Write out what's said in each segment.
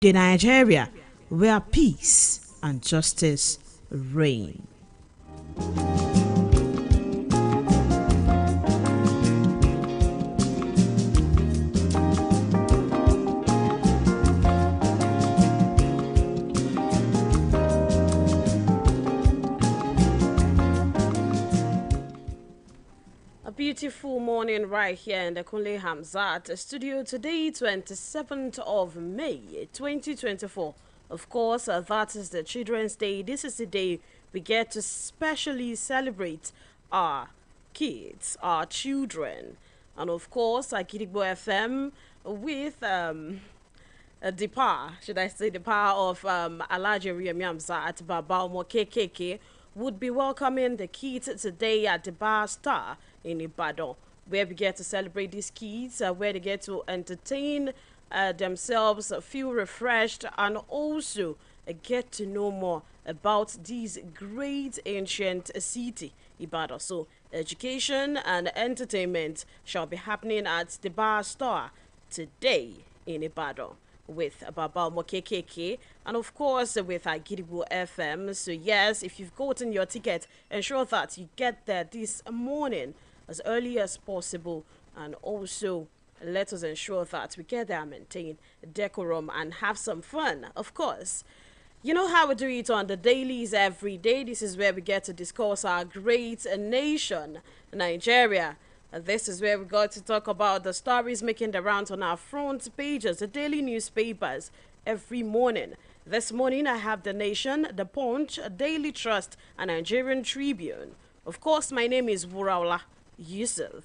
the Nigeria where peace and justice reign. Beautiful morning right here in the Kunle Hamzat studio today, 27th of May 2024. Of course, that is the Children's Day. This is the day we get to specially celebrate our kids, our children. And of course, Akidigbo FM with the power, should I say the power of Alhaji Riyemi Hamzat, Baba Omo KKK, would be welcoming the kids today at the Bar Star in Ibadan, where we get to celebrate these kids, where they get to entertain themselves, feel refreshed, and also get to know more about this great ancient city, Ibadan. So, education and entertainment shall be happening at the Bar Star today in Ibadan with Baba KKK and of course with Agidigbo FM. So yes, if you've gotten your ticket, ensure that you get there this morning as early as possible, and also let us ensure that we get there and maintain decorum and have some fun. Of course, you know how we do it on the dailies every day. This is where we get to discuss our great nation, Nigeria. This is where we got to talk about the stories making the rounds on our front pages, the daily newspapers, every morning. This morning I have The Nation, The Punch, Daily Trust, and Nigerian Tribune. Of course, my name is Wuraola Yusuff.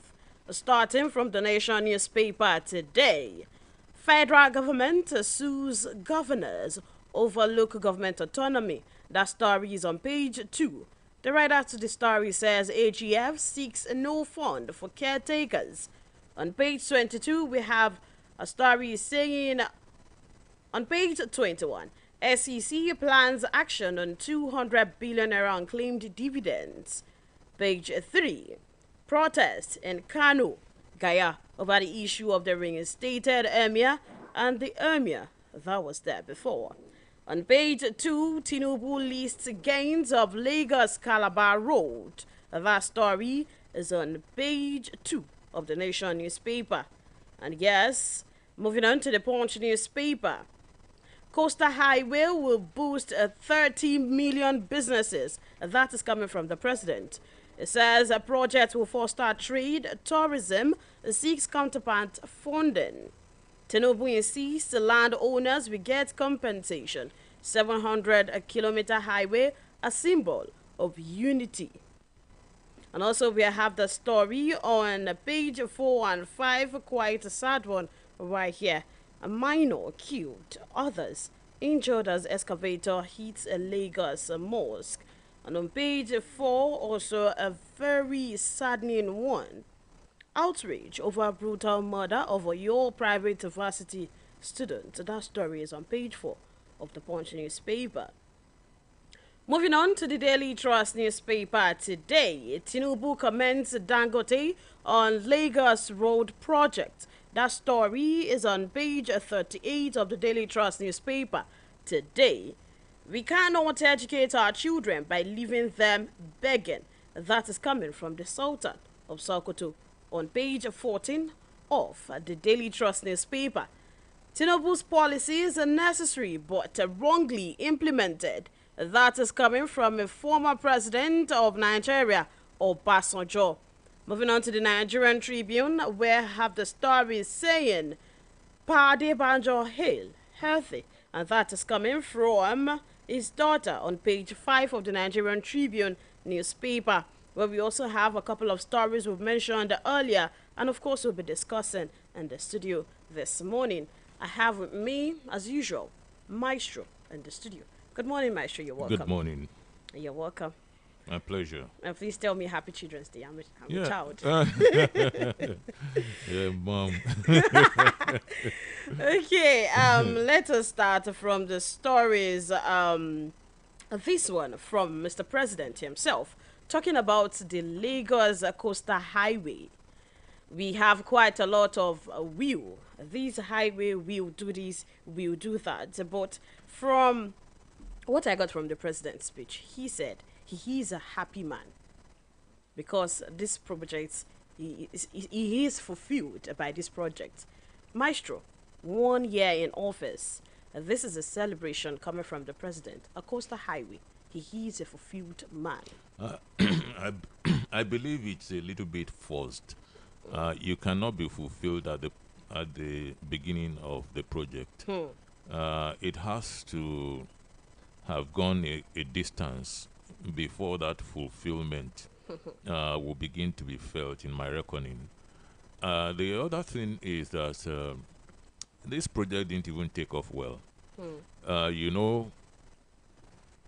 Starting from The Nation newspaper today, federal government sues governors over local government autonomy. That story is on page 2. The writer to the story says AGF seeks no fund for caretakers. On page 22, we have a story saying, on page 21, SEC plans action on 200 billion naira unclaimed dividends. Page 3, protest in Kano, Gaya, over the issue of the reinstated emir and the emir that was there before. On page 2, Tinubu lists gains of Lagos Calabar Road. That story is on page 2 of the Nation newspaper. And yes, moving on to the Punch newspaper. Coastal Highway will boost 30 million businesses. That is coming from the president. It says a project will foster trade, tourism, seeks counterpart funding. Tinubu insists the landowners will get compensation. 700-kilometer highway, a symbol of unity. And also we have the story on page 4 and 5, quite a sad one right here. A minor killed, others injured as excavator hits a Lagos mosque. And on page 4, also a very saddening one. Outrage over brutal murder of your private varsity student. That story is on page 4 of the Punch newspaper. Moving on to the Daily Trust newspaper today, Tinubu comments Dangote on Lagos Road project. That story is on page 38 of the Daily Trust newspaper today. We cannot educate our children by leaving them begging. That is coming from the Sultan of Sokoto on page 14 of the Daily Trust newspaper. Tinubu's policies are necessary but wrongly implemented. That is coming from a former president of Nigeria, Obasanjo. Moving on to the Nigerian Tribune, where I have the story saying, Pade Banjo hail, healthy. And that is coming from his daughter on page 5 of the Nigerian Tribune newspaper, where we also have a couple of stories we've mentioned earlier, and of course we'll be discussing in the studio this morning. I have with me, as usual, Maestro in the studio. Good morning, Maestro. You're welcome. Good morning. You're welcome. My pleasure. And please tell me Happy Children's Day. I'm a child. Yeah, Mom. Okay, let us start from the stories. This one from Mr. President himself, talking about the Lagos Coastal Highway. We have quite a lot of will this highway will do this, will do that. But from what I got from the president's speech, he said he is a happy man because this project, he is fulfilled by this project. Maestro, 1 year in office. This is a celebration coming from the president. A coastal highway. He is a fulfilled man. Uh, I, I believe it's a little bit forced. You cannot be fulfilled at the beginning of the project. It has to have gone a distance before that fulfillment will begin to be felt, in my reckoning. The other thing is that this project didn't even take off well. You know,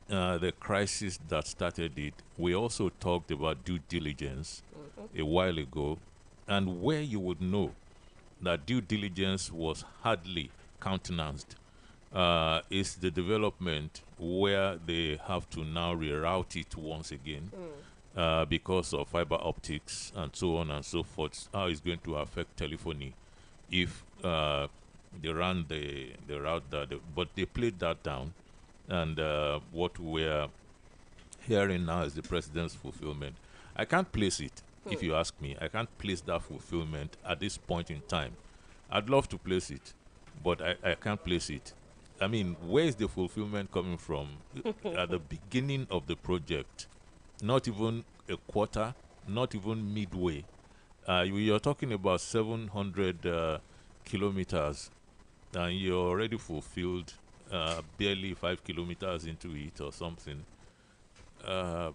the crisis that started it, we also talked about due diligence a while ago, and where you would know that due diligence was hardly countenanced is the development where they have to now reroute it once again because of fiber optics and so on and so forth. How it's going to affect telephony if they ran the route but they played that down, and what we're hearing now is the president's fulfillment. I can't place it. If you ask me, I can't place that fulfillment at this point in time. I'd love to place it, but I can't place it. I mean, where is the fulfillment coming from? At the beginning of the project, not even a quarter, not even midway. You're talking about 700 kilometers, and you're already fulfilled barely 5 kilometers into it or something. Uh,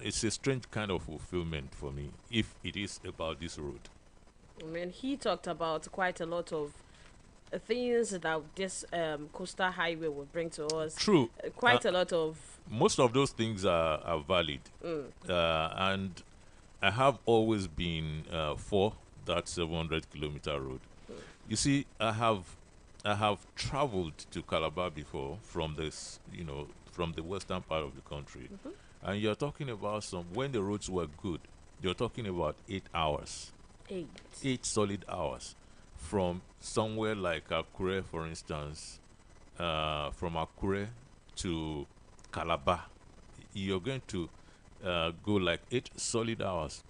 it's a strange kind of fulfillment for me, if it is about this road. I mean, he talked about quite a lot of things that this coastal highway will bring to us. True. Quite a lot of. Most of those things are valid. And I have always been for that 700-kilometer road. You see, I have traveled to Calabar before from this, from the western part of the country. And you're talking about when the roads were good, you're talking about 8 hours. 8 solid hours. From somewhere like Akure, for instance, from Akure to Calabar, you're going to go like 8 solid hours.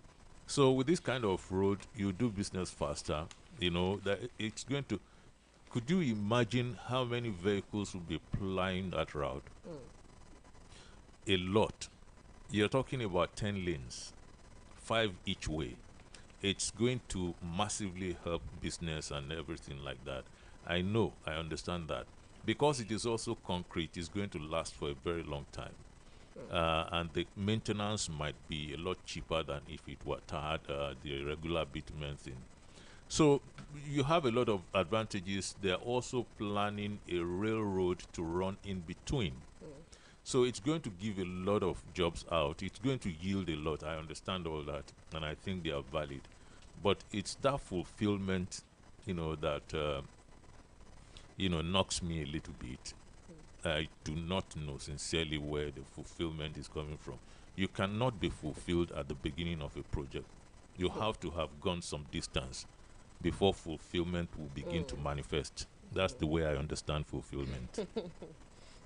So with this kind of road, you do business faster. That it's going to. Could you imagine how many vehicles will be plying that route? A lot. You're talking about 10 lanes, 5 each way. It's going to massively help business and everything like that. I know, I understand that. Because it is also concrete, it's going to last for a very long time. And the maintenance might be a lot cheaper than if it were tarred, the regular bitumen thing. So you have a lot of advantages. They're also planning a railroad to run in between. So it's going to give a lot of jobs out. It's going to yield a lot. I understand all that, and I think they are valid. But it's that fulfillment, that knocks me a little bit. I do not know sincerely where the fulfillment is coming from. You cannot be fulfilled at the beginning of a project. You have to have gone some distance before fulfillment will begin to manifest. That's the way I understand fulfillment.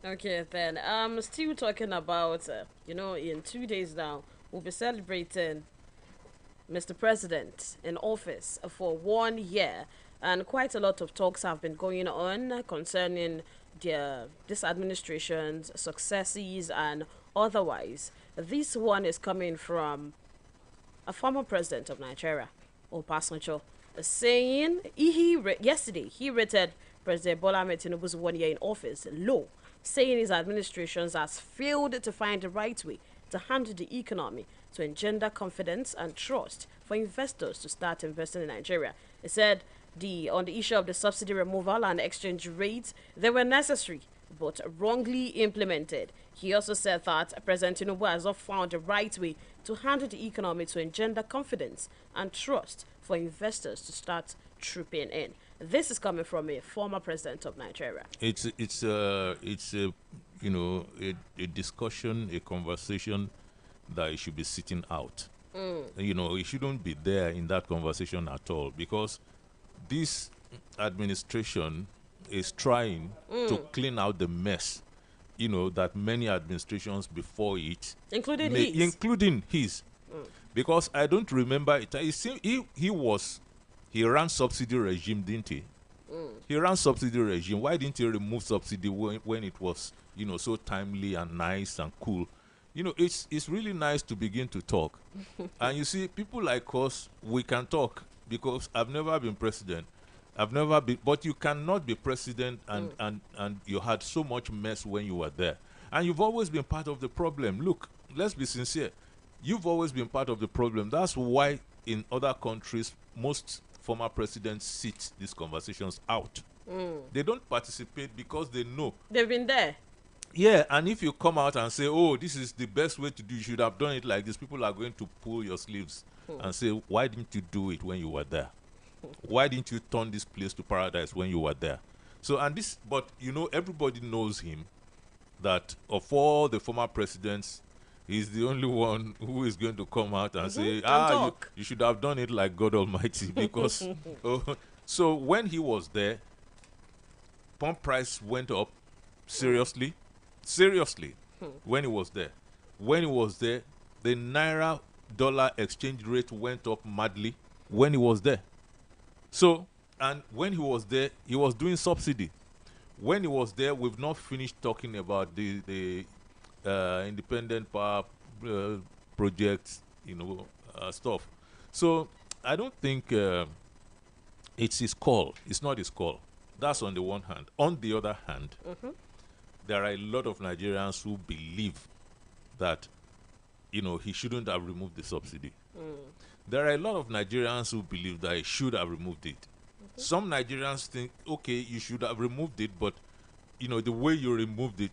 Okay, then. Still talking about, in 2 days now, we'll be celebrating Mr. President in office for 1 year. And quite a lot of talks have been going on concerning this administration's successes and otherwise. This one is coming from a former president of Nigeria, Obasanjo, saying yesterday he rated President Bola Ahmed Tinubu's 1 year in office low, saying his administration has failed to find the right way to handle the economy to engender confidence and trust for investors to start investing in Nigeria. He said on the issue of the subsidy removal and exchange rates, they were necessary but wrongly implemented. He also said that President Tinubu has not found the right way to handle the economy to engender confidence and trust for investors to start trooping in. This is coming from a former president of Nigeria. It's a a discussion, a conversation that it should be sitting out. It shouldn't be there in that conversation at all, because this administration is trying to clean out the mess, that many administrations before it, Including his. including his, because I don't remember it. He ran subsidy regime, didn't he? He ran subsidy regime. Why didn't he remove subsidy when it was, so timely and nice and cool? It's really nice to begin to talk. And you see, people like us, we can talk because I've never been president. I've never been, but you cannot be president and you had so much mess when you were there. And you've always been part of the problem. Look, let's be sincere. You've always been part of the problem. That's why in other countries, most former presidents sit these conversations out. They don't participate because they know. They've been there. Yeah, and if you come out and say, oh, this is the best way to do, you should have done it like this, people are going to pull your sleeves and say, why didn't you do it when you were there? Why didn't you turn this place to paradise when you were there? So, but everybody knows him, that of all the former presidents, he's the only one who is going to come out and say, you should have done it like God Almighty. Because, so when he was there, pump price went up seriously, when he was there. The Naira dollar exchange rate went up madly when he was there. So, and when he was there, he was doing subsidy. When he was there, we've not finished talking about the independent power projects, stuff. So, I don't think it's his call. It's not his call. That's on the one hand. On the other hand, there are a lot of Nigerians who believe that, he shouldn't have removed the subsidy. There are a lot of Nigerians who believe that he should have removed it. Some Nigerians think, okay, you should have removed it, but, the way you removed it.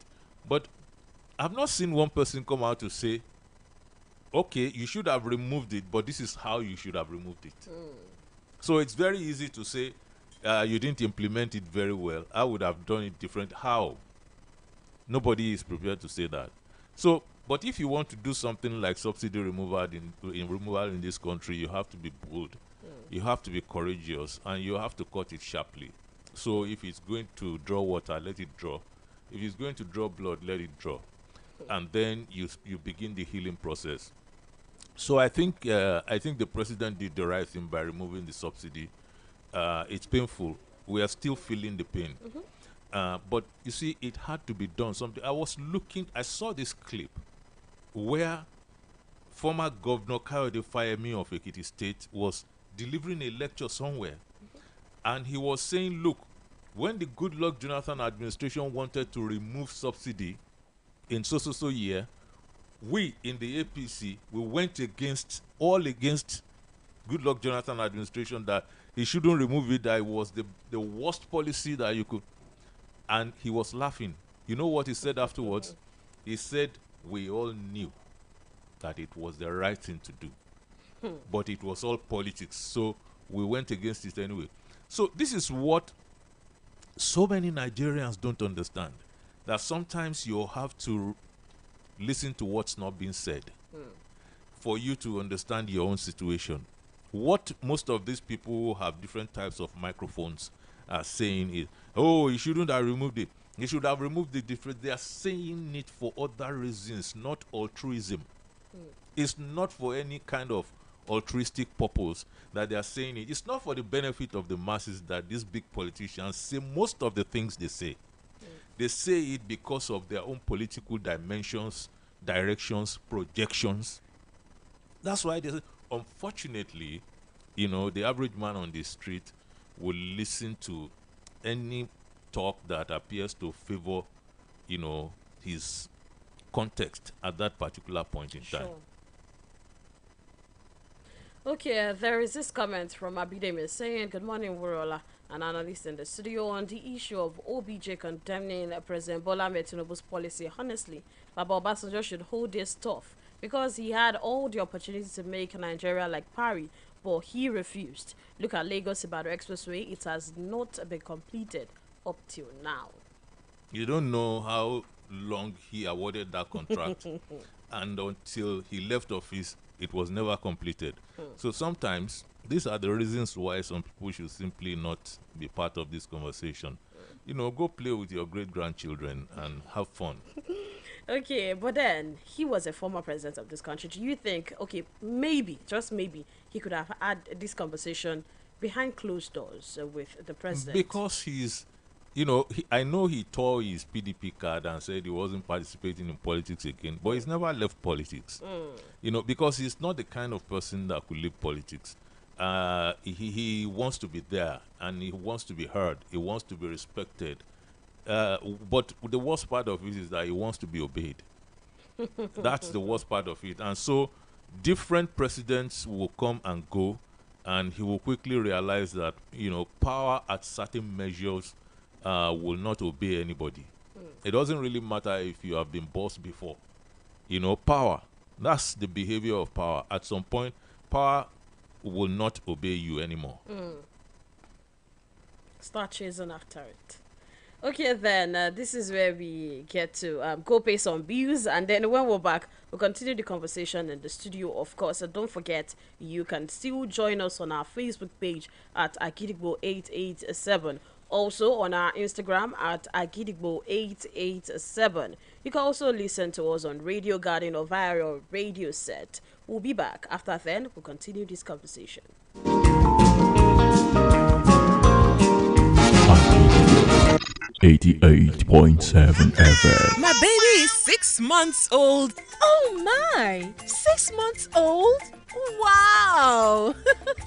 But I've not seen one person come out to say, okay, you should have removed it, but this is how you should have removed it. So it's very easy to say, you didn't implement it very well. I would have done it different. How? Nobody is prepared to say that. So, but if you want to do something like subsidy removal in this country, you have to be bold. You have to be courageous, and you have to cut it sharply. So if it's going to draw water, let it draw. If it's going to draw blood, let it draw. And then you begin the healing process. So I think the president did the right thing by removing the subsidy. It's painful. We are still feeling the pain. But you see, it had to be done. I saw this clip where former Governor Kayode Fayemi of Ekiti State was delivering a lecture somewhere. And he was saying, look, when the Goodluck Jonathan administration wanted to remove subsidy in so year, we in the APC, we went against Goodluck Jonathan administration, that he shouldn't remove it, that it was the worst policy that you could. And he was laughing. You know what he said afterwards? He said, we all knew that it was the right thing to do. But it was all politics. So we went against it anyway. So this is what so many Nigerians don't understand. That sometimes you have to listen to what's not being said for you to understand your own situation. What most of these people who have different types of microphones are saying is, oh, you shouldn't have removed it. You should have removed the difference. They are saying it for other reasons, not altruism. It's not for any kind of altruistic purpose that they are saying it. It's not for the benefit of the masses that these big politicians say most of the things they say. They say it because of their own political dimensions, directions, projections. That's why they say, unfortunately, the average man on the street will listen to any talk that appears to favor, his context at that particular point in time. Okay, there is this comment from Abidemi saying, good morning, Wuraola, an analyst in the studio, on the issue of OBJ condemning President Bola Ahmed Tinubu's policy. Honestly, Baba Obasanjo should hold this tough because he had all the opportunity to make Nigeria like Paris, but he refused. Look at Lagos-Ibadan Expressway. It has not been completed up till now. You don't know how long he awarded that contract. And until he left office, it was never completed. So sometimes these are the reasons why some people should simply not be part of this conversation. Go play with your great-grandchildren and have fun. Okay, but then he was a former president of this country. Do you think, okay, maybe, just maybe, he could have had this conversation behind closed doors with the president? Because I know he tore his PDP card and said he wasn't participating in politics again, but he's never left politics. Because he's not the kind of person that could leave politics. He wants to be there, and he wants to be heard. He wants to be respected. But the worst part of it is that he wants to be obeyed. That's the worst part of it. And so different presidents will come and go, and he will quickly realize that, power at certain measures will not obey anybody. It doesn't really matter if you have been bossed before. Power, that's the behavior of power. At some point, power will not obey you anymore. Start chasing after it. Okay, then this is where we get to go pay some bills, and then when we're back, we'll continue the conversation in the studio, of course. And don't forget, you can still join us on our Facebook page at Agidigbo887. Also on our Instagram at Agidigbo887. You can also listen to us on Radio Garden or via our radio set. We'll be back. After then, we'll continue this conversation. 88.7 FM. My baby is 6 months old. Oh my! 6 months old? Wow!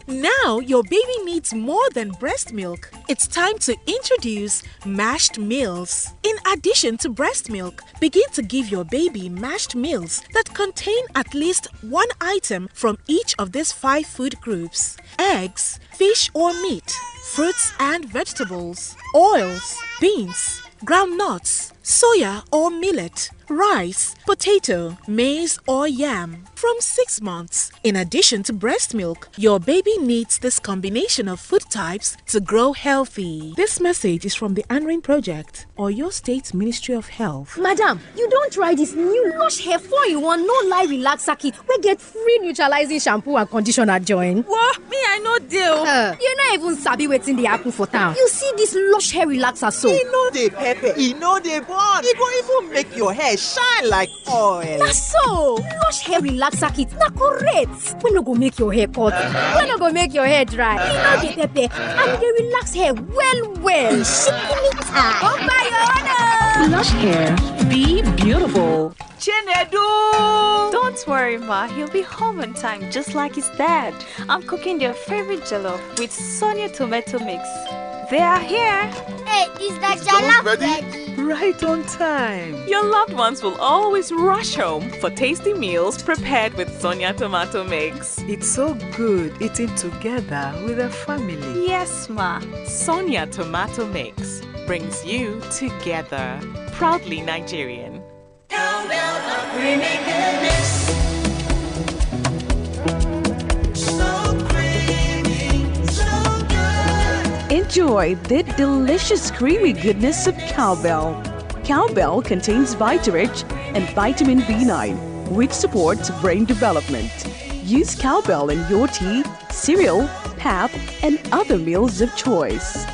Now your baby needs more than breast milk. It's time to introduce mashed meals. In addition to breast milk, begin to give your baby mashed meals that contain at least one item from each of these 5 food groups: eggs, fish or meat, fruits and vegetables, oils, beans, groundnuts, soya or millet, rice, potato, maize or yam. From 6 months. In addition to breast milk, your baby needs this combination of food types to grow healthy. This message is from the Anrain Project or your State Ministry of Health. Madam, you don't try this new Lush Hair 4-in-1 no lie relaxer kit. We get free neutralizing shampoo and conditioner join. What? Me, I know deal. You not even sabi wetin dey happen for town. You see this Lush Hair relaxer so? E no dey pepper, e no dey burn. E go even make your hair shine like oil. Na so, Lush Hair relaxer kit na correct. We no go make your hair cut. We no go make your hair dry. E no dey pepper and e dey relax hair well. Come buy your own. Lush Hair, be beautiful. Chinedu! Don't worry, Ma. He'll be home on time, just like his dad. I'm cooking their favorite jollof with Sonia tomato mix. They are here. Hey, is that jollof ready? Right on time. Your loved ones will always rush home for tasty meals prepared with Sonia tomato mix. It's so good eating together with a family. Yes, Ma. Sonia tomato mix brings you together. Proudly Nigerian. Cowbell of creamy goodness. So creamy, so good. Enjoy the delicious creamy goodness of Cowbell. Cowbell contains Vitarich and vitamin B9, which supports brain development. Use Cowbell in your tea, cereal, pap, and other meals of choice.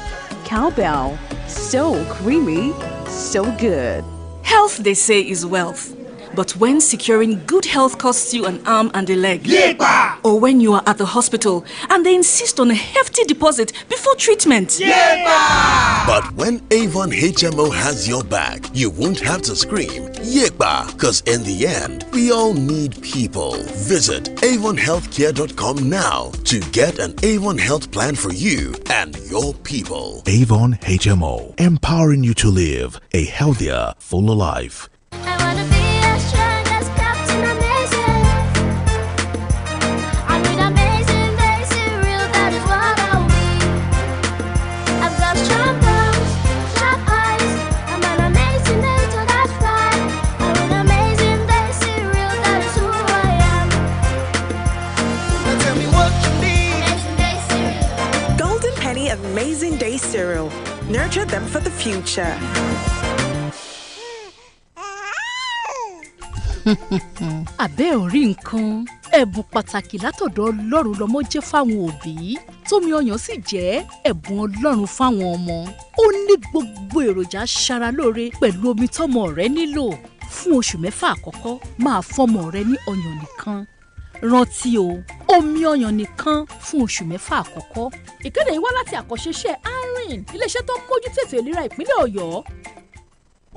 Cowbell, so creamy, so good. Health, they say, is wealth. But when securing good health costs you an arm and a leg, Yepa! Or when you are at the hospital and they insist on a hefty deposit before treatment, Yepa! But when Avon HMO has your back, you won't have to scream, Yepa! Because in the end, we all need people. Visit avonhealthcare.com now to get an Avon health plan for you and your people. Avon HMO, empowering you to live a healthier, fuller life. I wanna be as strong as Captain Amazing. I need amazing, they cereal, that is what I'll be. I've got strong bones, sharp eyes. I'm an amazing day, so that's right. I'm an amazing day cereal, that is who I am. Now tell me what you need. Amazing day cereal. Golden Penny Amazing Day cereal. Nurture them for the future. Abẹ́ orí nǹkan, ẹ ẹ̀bùn pàtàkì látọ̀dọ̀ Ọlọ́run lọmọ jẹ́ fáwọn òbí tómi ọyàn sì jẹ́ ẹ̀bùn Ọlọ́run fáwọn ọmọ ó ní gbogbo èròjà aṣaralóore pẹ̀lú omi tọ́mọ rẹ nílò fún oṣù 6 àkọ́kọ́ máa fọ́mọ rẹ ní ọyàn nìkan rántí o omi ọyàn nìkan fún oṣù 6 àkọ́kọ́. Ìkéde yìí wá láti àkọ́ṣeṣẹ́ ARIN iléeṣẹ́ tó ń mójútó ètò ìlera ìpínlẹ̀ Ọ̀yọ́.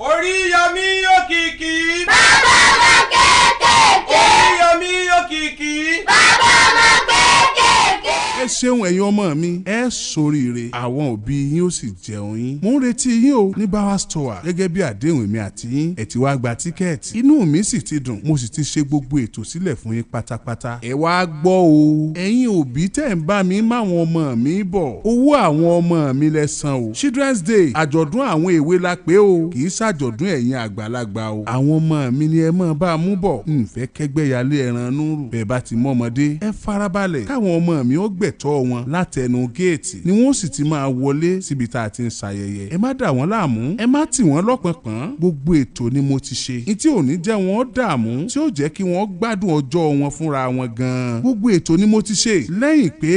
Oríyọmí òkìkí. Bàbá ọmọ kéékèèké. Oríyọmí òkìkí. Bàbá ọmọ kéékèèké. ẹ ṣeun ẹ̀yin ọmọ mi ẹ ṣoríire àwọn òbí yín ó sì jẹun yín mo ń retí yín o ní Bauer Store gẹ́gẹ́ bí àdéhùn èmi àti yín ẹ ti wá gba tíkẹ́ẹ̀tì inú mi sì ti dùn mo sì ti ṣe gbogbo ètò sílẹ̀ fún yín pátápátá ẹ wá gbọ́ o ẹ̀yin òbí tẹ̀ ń bá mi máwọn ọmọ mi bọ̀ owó àwọn ọmọ mi lẹ san o Children's Day àjọ̀dún àwọn èwe la pé o kì í ṣàjọ̀dún ẹ̀yin àgbàlagbà o àwọn ọmọ mi ni ẹ máa bá a mú bọ̀ ǹfẹ́ kẹgbẹ́ yálé ẹran núrù bẹ́ẹ̀ bá ti mọ́ ọmọdé ẹ farabalẹ̀ káwọn ọmọ mi ó gbẹ̀tọ́ wọn látẹnu géètì ni wọ́n sì ti máa wọlé síbi tá a ti ń ṣayẹyẹ ẹ má dà wọ́n láàmú ẹ má tì wọ́n lọ́pọ̀pọ̀n gbogbo ètò ni mo ti ṣe ní tí ò ní jẹ́ wọ́n dààmú tí ó jẹ́ kí wọ́n gbádùn ọjọ́ wọn fúnra wọn gan-an gbogbo ètò ni mo ti ṣe lẹ́yìn pé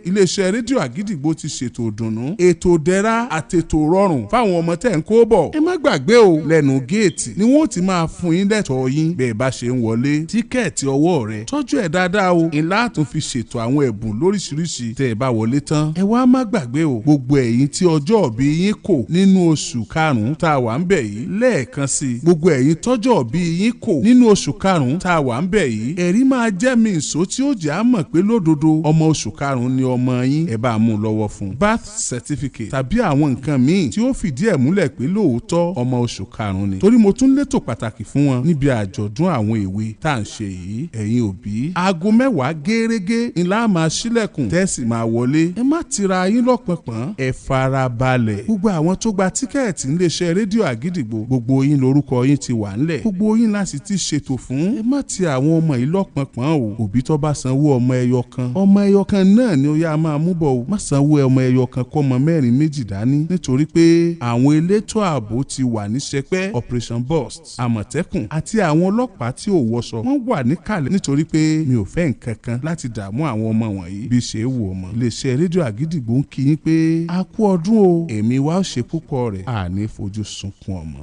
iléeṣẹ́ rédíò àgídìgbò ti ṣètò ìdùnnú ètò ìdẹ̀ra àtètò rọrùn fáwọn ọmọ tẹ̀ ń kó bọ̀ ẹ má gbàgbé o lẹ́nu géètì ni wọ́n ti máa fún yín lẹ́tọ̀ọ́ yín bẹ́ẹ̀ bá ṣe ń wọlé tíkẹ́ẹ̀tì ọwọ́ rẹ tọ́jú ẹ̀ dáadáa o ìlà tún fi ṣètò àwọn ẹ̀bùn lóríṣiríṣi tẹ́ ẹ bá wọlé tán ẹ wá má gbàgbé o gbogbo ẹ̀yin tí ọjọ́ òbí yín kò nínú oṣù karùn-ún tá a wà ń bẹ̀ yìí lẹ́ẹ̀kan sí i gbogbo ẹ̀yin tọ́jọ́ òbí yín kò nínú oṣù karùn-ún tá a wà ń bẹ̀ yìí ẹ̀rí máa jẹ́ mi ìṣó tí ó jẹ́ àmọ̀ pé lódodo ọmọ oṣù karùn-ún ni ọmọ yín ẹ bá mú lọ́wọ́ fún birth certificate tàbí àwọn nǹkan míì tí ó fìdí ẹ̀ múlẹ̀ pé lóòótọ́ ọmọ oṣù karùn-ún ni torí mo tún létò pàtàkì fún wọn níbi àjọ̀dún àwọn èwe tá à ń ṣe yìí ẹ̀yin òbí aago 10 gẹ́rẹ́gẹ́ ńlá máa ṣílẹ̀kùn tẹ́sì máa wọlé ẹ má tira yín lọ́pọ̀pọ̀n ẹ farabalẹ̀ gbogbo àwọn tó gba tíkẹ́ẹ̀tì níléeṣẹ́ rédíò àgídìgbò gbogbo yín lórúkọ yín ti wà ńlẹ̀ gbogbo yín láti ti ṣètò fún ẹ má ti àwọn ọmọ yìí lọ́pọ̀pọ̀n o òbí tó bá sanwó ọmọ ẹyọ kan náà ni ó yá máa mú bọ̀ o má sanwó ọmọ ẹyọ kan kọ́ ọmọ mẹ́rin méjì dání nítorí pé àwọn elétò ààbò ti wà ní sẹpẹ́ Operation Burst Àmọ̀tẹ́kùn àti àwọn ọlọ́pàá tí ò wọṣọ wọ́n wà níkàlẹ̀ nítorí pé mi ò fẹ́ nǹkan kan láti dààmú àwọn ọmọ wọ̀nyí bí ṣe wù ọmọ iléeṣẹ́ rédíò àgídìgbò ń kí yín pé a kú ọdún o èmi wá ṣe púpọ̀ rẹ̀ àní fojú sunkún ọmọ.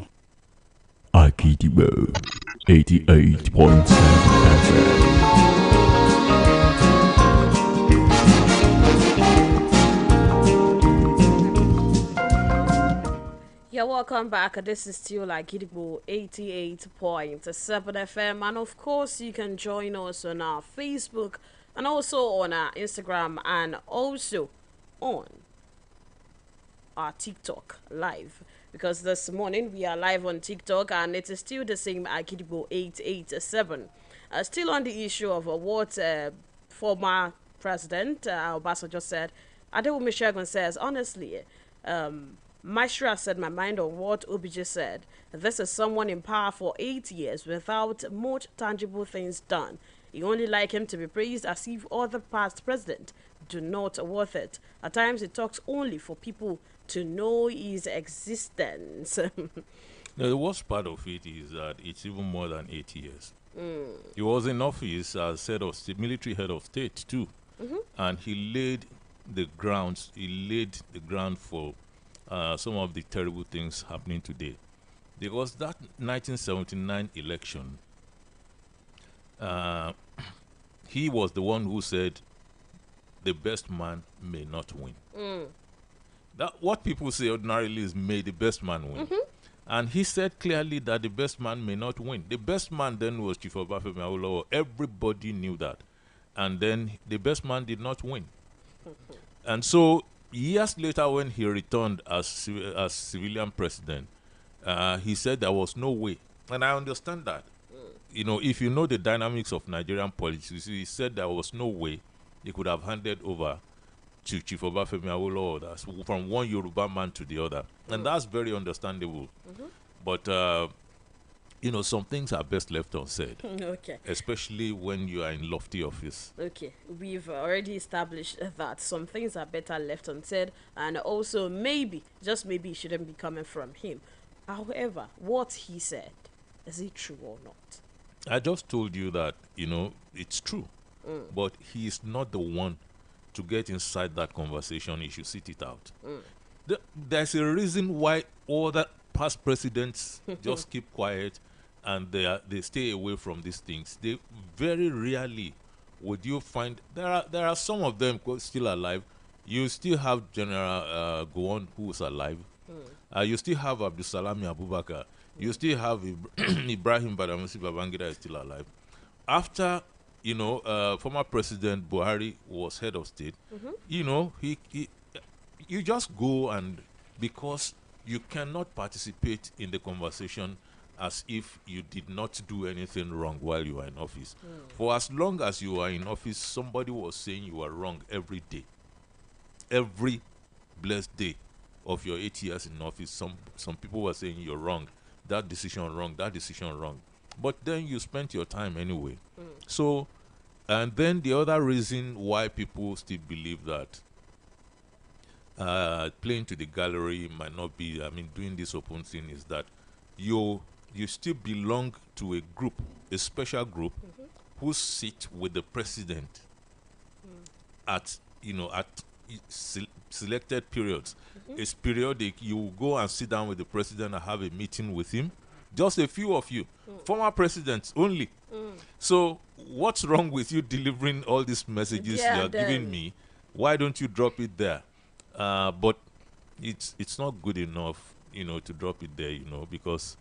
Àgídìgbò 88.7 FM. Yeah, welcome back. This is still Agidigbo 88.7 FM. And of course, you can join us on our Facebook and also on our Instagram and also on our TikTok live. Because this morning we are live on TikTok and it is still the same Agidigbo 887. Still on the issue of what former President Obasanjo said. Adewumi Segun says, honestly, Maestro has said my mind on what Obije said. This is someone in power for 8 years without much tangible things done. You only like him to be praised as if other past presidents do not worth it. At times he talks only for people to know his existence. Now, the worst part of it is that it's even more than 8 years. He was in office as military head of state too. And he laid the ground for some of the terrible things happening today. Because that 1979 election, he was the one who said the best man may not win. That what people say ordinarily is may the best man win. And he said clearly that the best man may not win. The best man then was Chief Obafemi Awolowo. Everybody knew that. And then the best man did not win. And so years later, when he returned as civilian president, he said there was no way. And I understand that. You know, if you know the dynamics of Nigerian politics, he said there was no way he could have handed over to Chief Obafemi Awolowo that's from one Yoruba man to the other. And that's very understandable. But, you know, some things are best left unsaid. Okay. Especially when you are in lofty office. Okay. We've already established that some things are better left unsaid. And also, maybe, just maybe, it shouldn't be coming from him. However, what he said, is it true or not? I just told you that, you know, it's true. but he is not the one to get inside that conversation. He should sit it out. There's a reason why all the past presidents just keep quiet and they stay away from these things. They very rarely would you find there are some of them still alive. You still have General Gowon, who's alive. You still have Abdusalami Abubakar. You still have Ibrahim Badamasi Babangida is still alive. After former President Buhari was head of state, you just go, and because you cannot participate in the conversation as if you did not do anything wrong while you were in office. For as long as you are in office, somebody was saying you are wrong every day. Every blessed day of your 8 years in office, some people were saying you're wrong, that decision wrong, that decision wrong. But then you spent your time anyway. So, and then the other reason why people still believe that playing to the gallery might not be, doing this open thing, is that you still belong to a group, a special group, who sit with the president at selected periods. It's periodic. You go and sit down with the president and have a meeting with him. Just a few of you, former presidents only. So what's wrong with you delivering all these messages you are giving me? Why don't you drop it there? But it's not good enough, to drop it there, because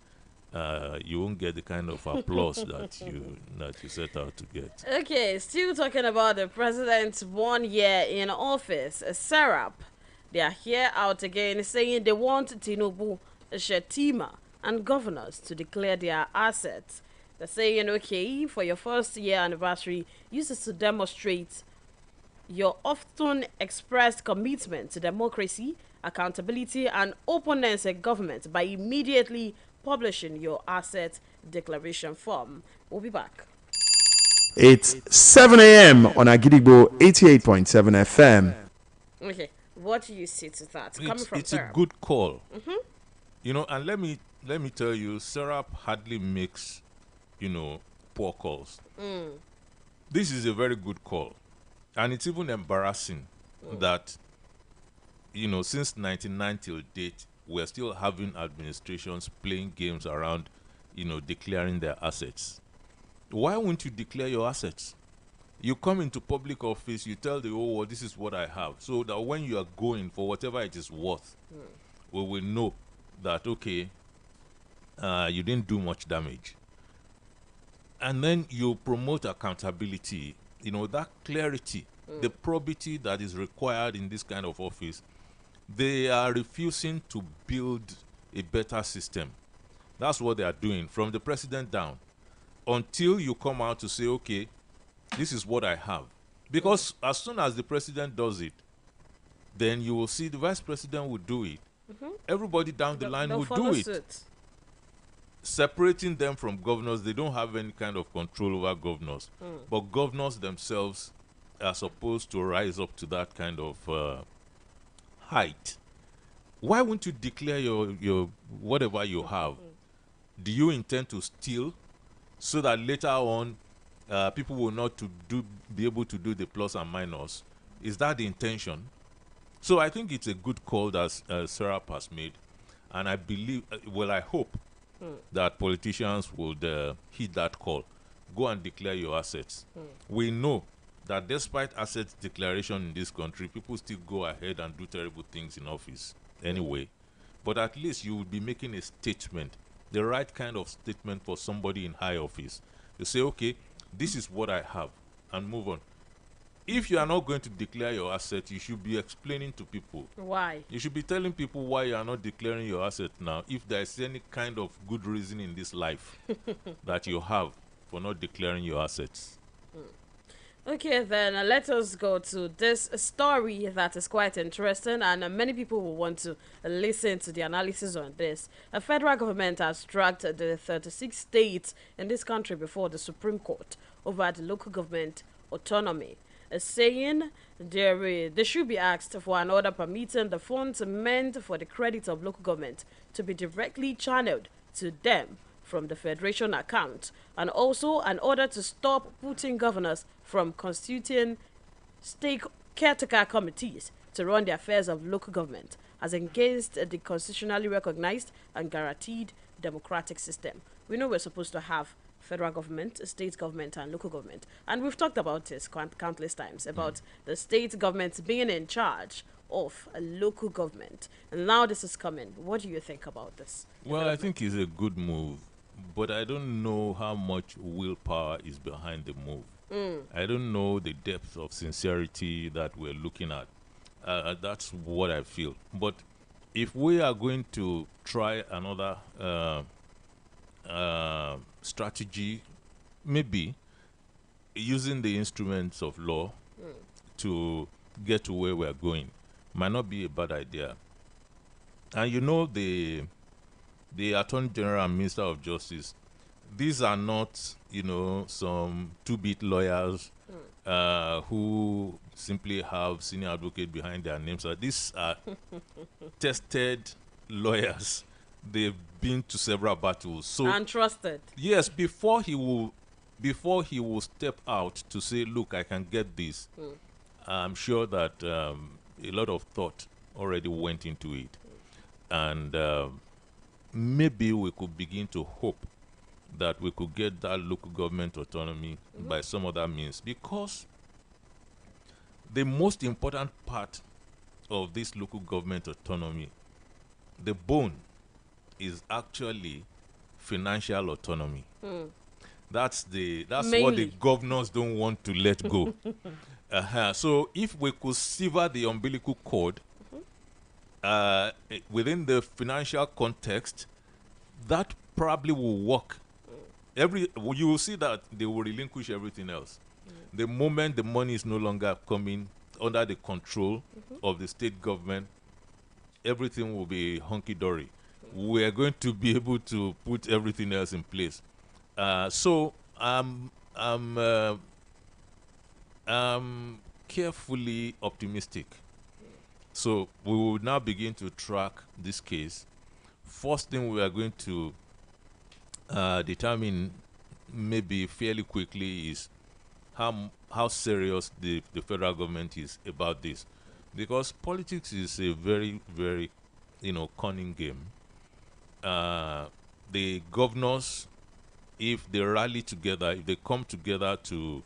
you won't get the kind of applause that you set out to get. Okay, still talking about the president's 1 year in office. Serap, they are here out again saying they want Tinubu, Shetima, and governors to declare their assets. They're saying, okay, for your first year anniversary, use this to demonstrate your often expressed commitment to democracy, accountability, and openness in government by immediately publishing your asset declaration form. We'll be back. It's 7 a.m. on Agidigbo 88.7 FM. Okay, what do you say to that? Coming from it's Sarah. a good call. And let me tell you, Serap hardly makes, poor calls. This is a very good call. And it's even embarrassing that, since 1999 till date, we're still having administrations playing games around, declaring their assets. Why won't you declare your assets? You come into public office, you tell the whole world, this is what I have. So that when you are going for whatever it is worth, we will know that, okay, you didn't do much damage. And then you promote accountability, that clarity, the probity that is required in this kind of office. They are refusing to build a better system. That's what they are doing from the president down. Until you come out to say, okay, this is what I have. Because as soon as the president does it, then you will see the vice president will do it. Everybody down the line will do it. Separating them from governors, they don't have any kind of control over governors. But governors themselves are supposed to rise up to that kind of height. Why won't you declare your whatever you have? Do you intend to steal so that later on people will not be able to do the plus and minus? Is that the intention? So I think it's a good call that Serap has made, and I believe, I hope that politicians would heed that call. Go and declare your assets. We know that despite assets declaration in this country, people still go ahead and do terrible things in office anyway. But at least you will be making a statement, the right kind of statement for somebody in high office. You say, okay, this is what I have, and move on. If you are not going to declare your asset, you should be explaining to people. Why? You should be telling people why you are not declaring your asset now, if there is any kind of good reason in this life that you have for not declaring your assets. Okay, then let us go to this story that is quite interesting, and many people will want to listen to the analysis on this. A federal government has dragged the 36 states in this country before the Supreme Court over the local government autonomy, saying they should be asked for an order permitting the funds meant for the credit of local government to be directly channeled to them from the Federation account, and also an order to stop putting governors from constituting state caretaker committees to run the affairs of local government, as against the constitutionally recognized and guaranteed democratic system. We know we're supposed to have federal government, state government, and local government. And we've talked about this countless times, about the state government being in charge of a local government. And now this is coming. What do you think about this? Well, I think it's a good move, but I don't know how much willpower is behind the move. I don't know the depth of sincerity that we're looking at. That's what I feel. But if we are going to try another strategy, maybe using the instruments of law to get to where we're going might not be a bad idea. And you know, the Attorney General and Minister of Justice, these are not, you know, some two-bit lawyers who simply have senior advocate behind their names. These are tested lawyers. They've been to several battles. So and trusted. Yes, before he will step out to say, look, I can get this, I'm sure that a lot of thought already went into it. And maybe we could begin to hope that we could get that local government autonomy by some other means, because the most important part of this local government autonomy, the bone, is actually financial autonomy. That's what the governors don't want to let go. So if we could sever the umbilical cord within the financial context, that probably will work. You will see that they will relinquish everything else. The moment the money is no longer coming under the control of the state government, everything will be hunky-dory. We are going to be able to put everything else in place. So I'm carefully optimistic. So we will now begin to track this case. First thing we are going to determine maybe fairly quickly is how serious the federal government is about this, because politics is a very, very, cunning game. The governors, if they rally together, if they come together to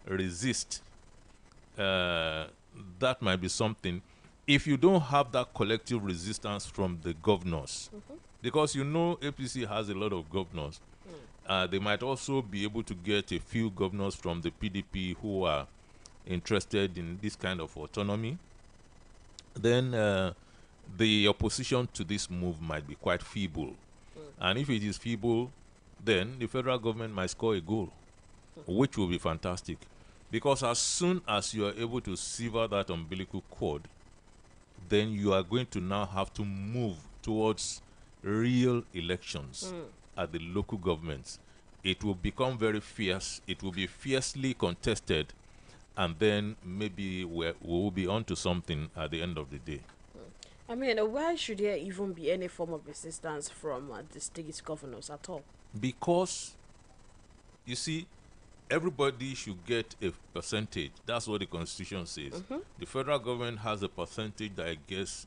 resist, that might be something. If you don't have that collective resistance from the governors, because APC has a lot of governors, they might also be able to get a few governors from the PDP who are interested in this kind of autonomy. Then the opposition to this move might be quite feeble. And if it is feeble, then the federal government might score a goal, which will be fantastic. Because as soon as you are able to sever that umbilical cord, then you are going to now have to move towards real elections at the local governments. It will become very fierce. It will be fiercely contested. And then maybe we will be onto something at the end of the day. I mean, why should there even be any form of resistance from the state governors at all? Because, you see, everybody should get a percentage. That's what the Constitution says. The federal government has a percentage that I guess,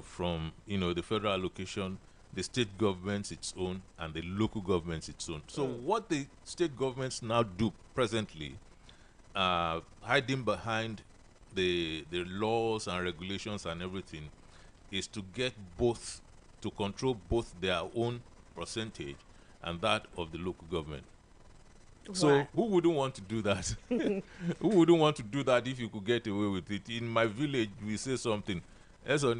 from, the federal allocation, the state government's its own, and the local government's its own. So what the state governments now do presently, hiding behind the laws and regulations and everything, is to get both, to control both their own percentage and that of the local government. So who wouldn't want to do that? Who wouldn't want to do that if you could get away with it? In my village, we say something. So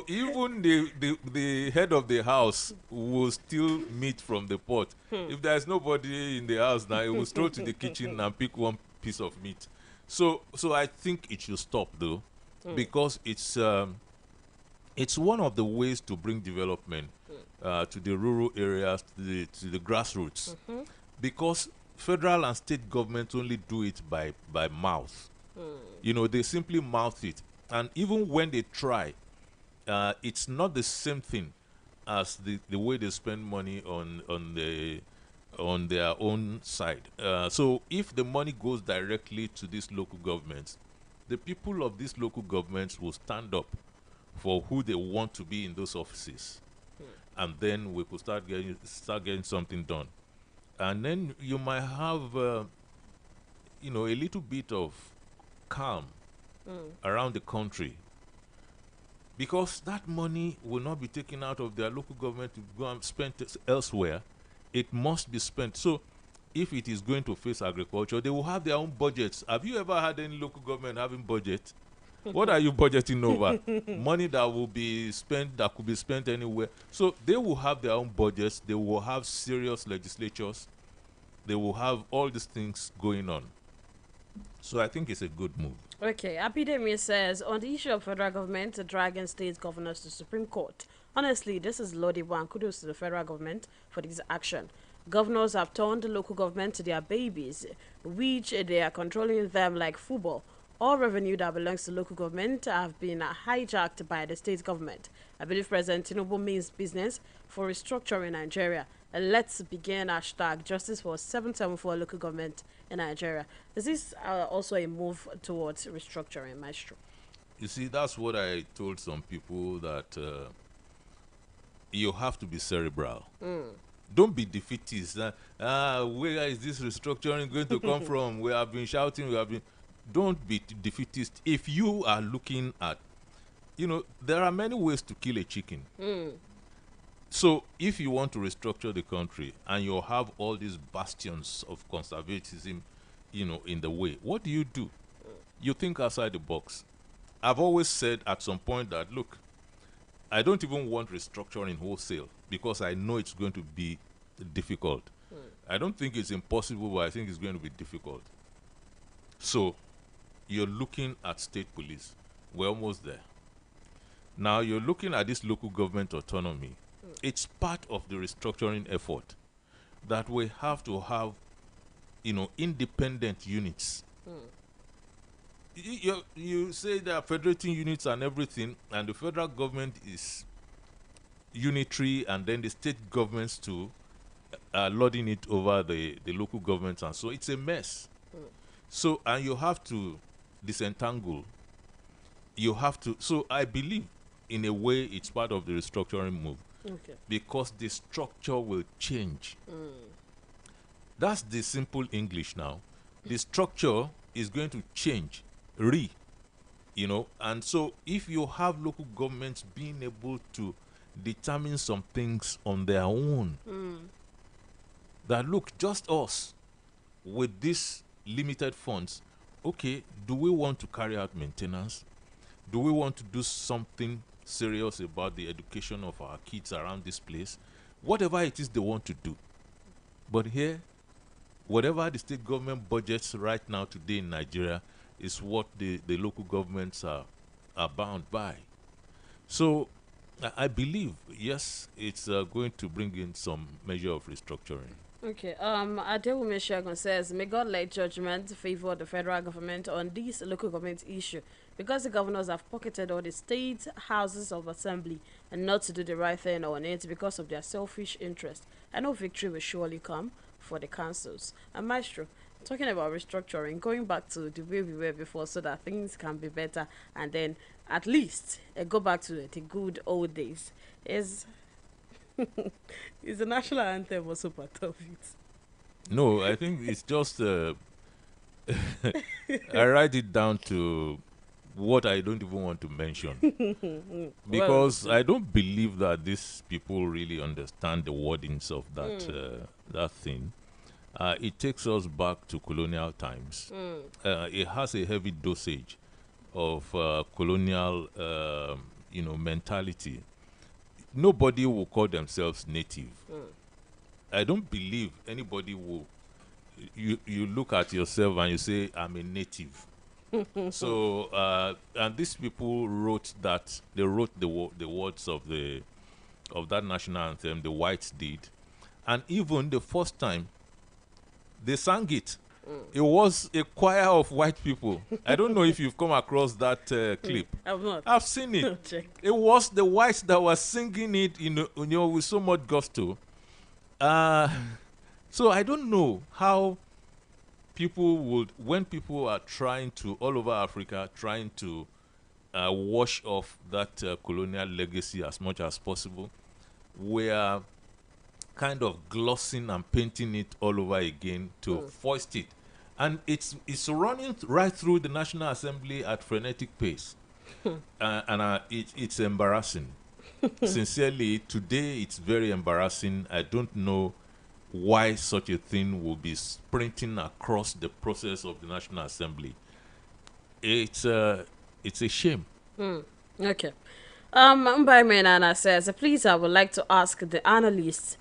even the head of the house will still meet from the pot. If there's nobody in the house now, he will stroll to the kitchen and pick one piece of meat. So I think it should stop though, because it's one of the ways to bring development to the rural areas, to the grassroots, because federal and state governments only do it by mouth. They simply mouth it, and even when they try, it's not the same thing as the way they spend money on their own side. So if the money goes directly to these local governments, the people of these local governments will stand up for who they want to be in those offices, and then we could start getting something done. And then you might have a little bit of calm around the country, because that money will not be taken out of their local government to go and spent elsewhere. It must be spent. So if it is going to face agriculture, they will have their own budgets. Have you ever had any local government having budget? What are you budgeting over? Money that will be spent, that could be spent anywhere. So they will have their own budgets. They will have serious legislatures. They will have all these things going on. So I think it's a good move. Okay, Abidemi says, on the issue of federal government dragging state governors to Supreme Court, honestly, this is laudable and kudos to the federal government for this action. Governors have turned the local government to their babies, which they are controlling them like football. All revenue that belongs to local government have been hijacked by the state government. I believe President Tinubu means business for restructuring Nigeria. Let's begin hashtag justice for 774 local government in Nigeria. Is this also a move towards restructuring, Maestro? You see, that's what I told some people, that you have to be cerebral. Don't be defeatist. Where is this restructuring going to come from? We have been shouting, Don't be defeatist. If you are looking at, there are many ways to kill a chicken. So if you want to restructure the country and you have all these bastions of conservatism, in the way, what do? You think outside the box. I've always said at some point that, look, I don't even want restructuring wholesale, because I know it's going to be difficult. I don't think it's impossible, but I think it's going to be difficult. So you're looking at state police. We're almost there. Now you're looking at this local government autonomy. It's part of the restructuring effort that we have to have, independent units. You say there are federating units and everything, and the federal government is unitary, and then the state governments too are lording it over the local governments, and so it's a mess. So, and you have to disentangle. You have to. So I believe, in a way, it's part of the restructuring move. Okay. Because the structure will change. That's the simple English now. The structure is going to change. And so if you have local governments being able to determine some things on their own, that look, just us with these limited funds, okay, do we want to carry out maintenance? Do we want to do something serious about the education of our kids around this place? Whatever it is they want to do. But here, whatever the state government budgets right now today in Nigeria is what the local governments are bound by. So I believe, yes, it's going to bring in some measure of restructuring. Okay. Adewume Shagun says, may God let judgment favor the federal government on this local government issue, because the governors have pocketed all the state houses of assembly and not to do the right thing on it because of their selfish interest. I know victory will surely come for the councils. And Maestro, talking about restructuring, going back to the way we were before so that things can be better, and then at least go back to the good old days, is the national anthem also part of it? No, I think it's just I write it down to what I don't even want to mention, because I don't believe that these people really understand the wordings of that thing. It takes us back to colonial times. It has a heavy dosage of colonial, mentality. Nobody will call themselves native. I don't believe anybody will. You look at yourself and you say, I'm a native. So, and these people wrote that. They wrote the words of that national anthem. The whites did, and even the first time they sang it, It was a choir of white people. I don't know if you've come across that clip. I've not. I've seen it. Check. It was the whites that were singing it, with so much gusto. So I don't know how people would, when people are trying to, all over Africa, trying to wash off that colonial legacy as much as possible, we are kind of glossing and painting it all over again to foist it. And it's running right through the National Assembly at frenetic pace. And it's embarrassing. Sincerely, today it's very embarrassing. I don't know why such a thing will be sprinting across the process of the National Assembly. It's a shame. Okay. Mbaime Nana says, please, I would like to ask the analysts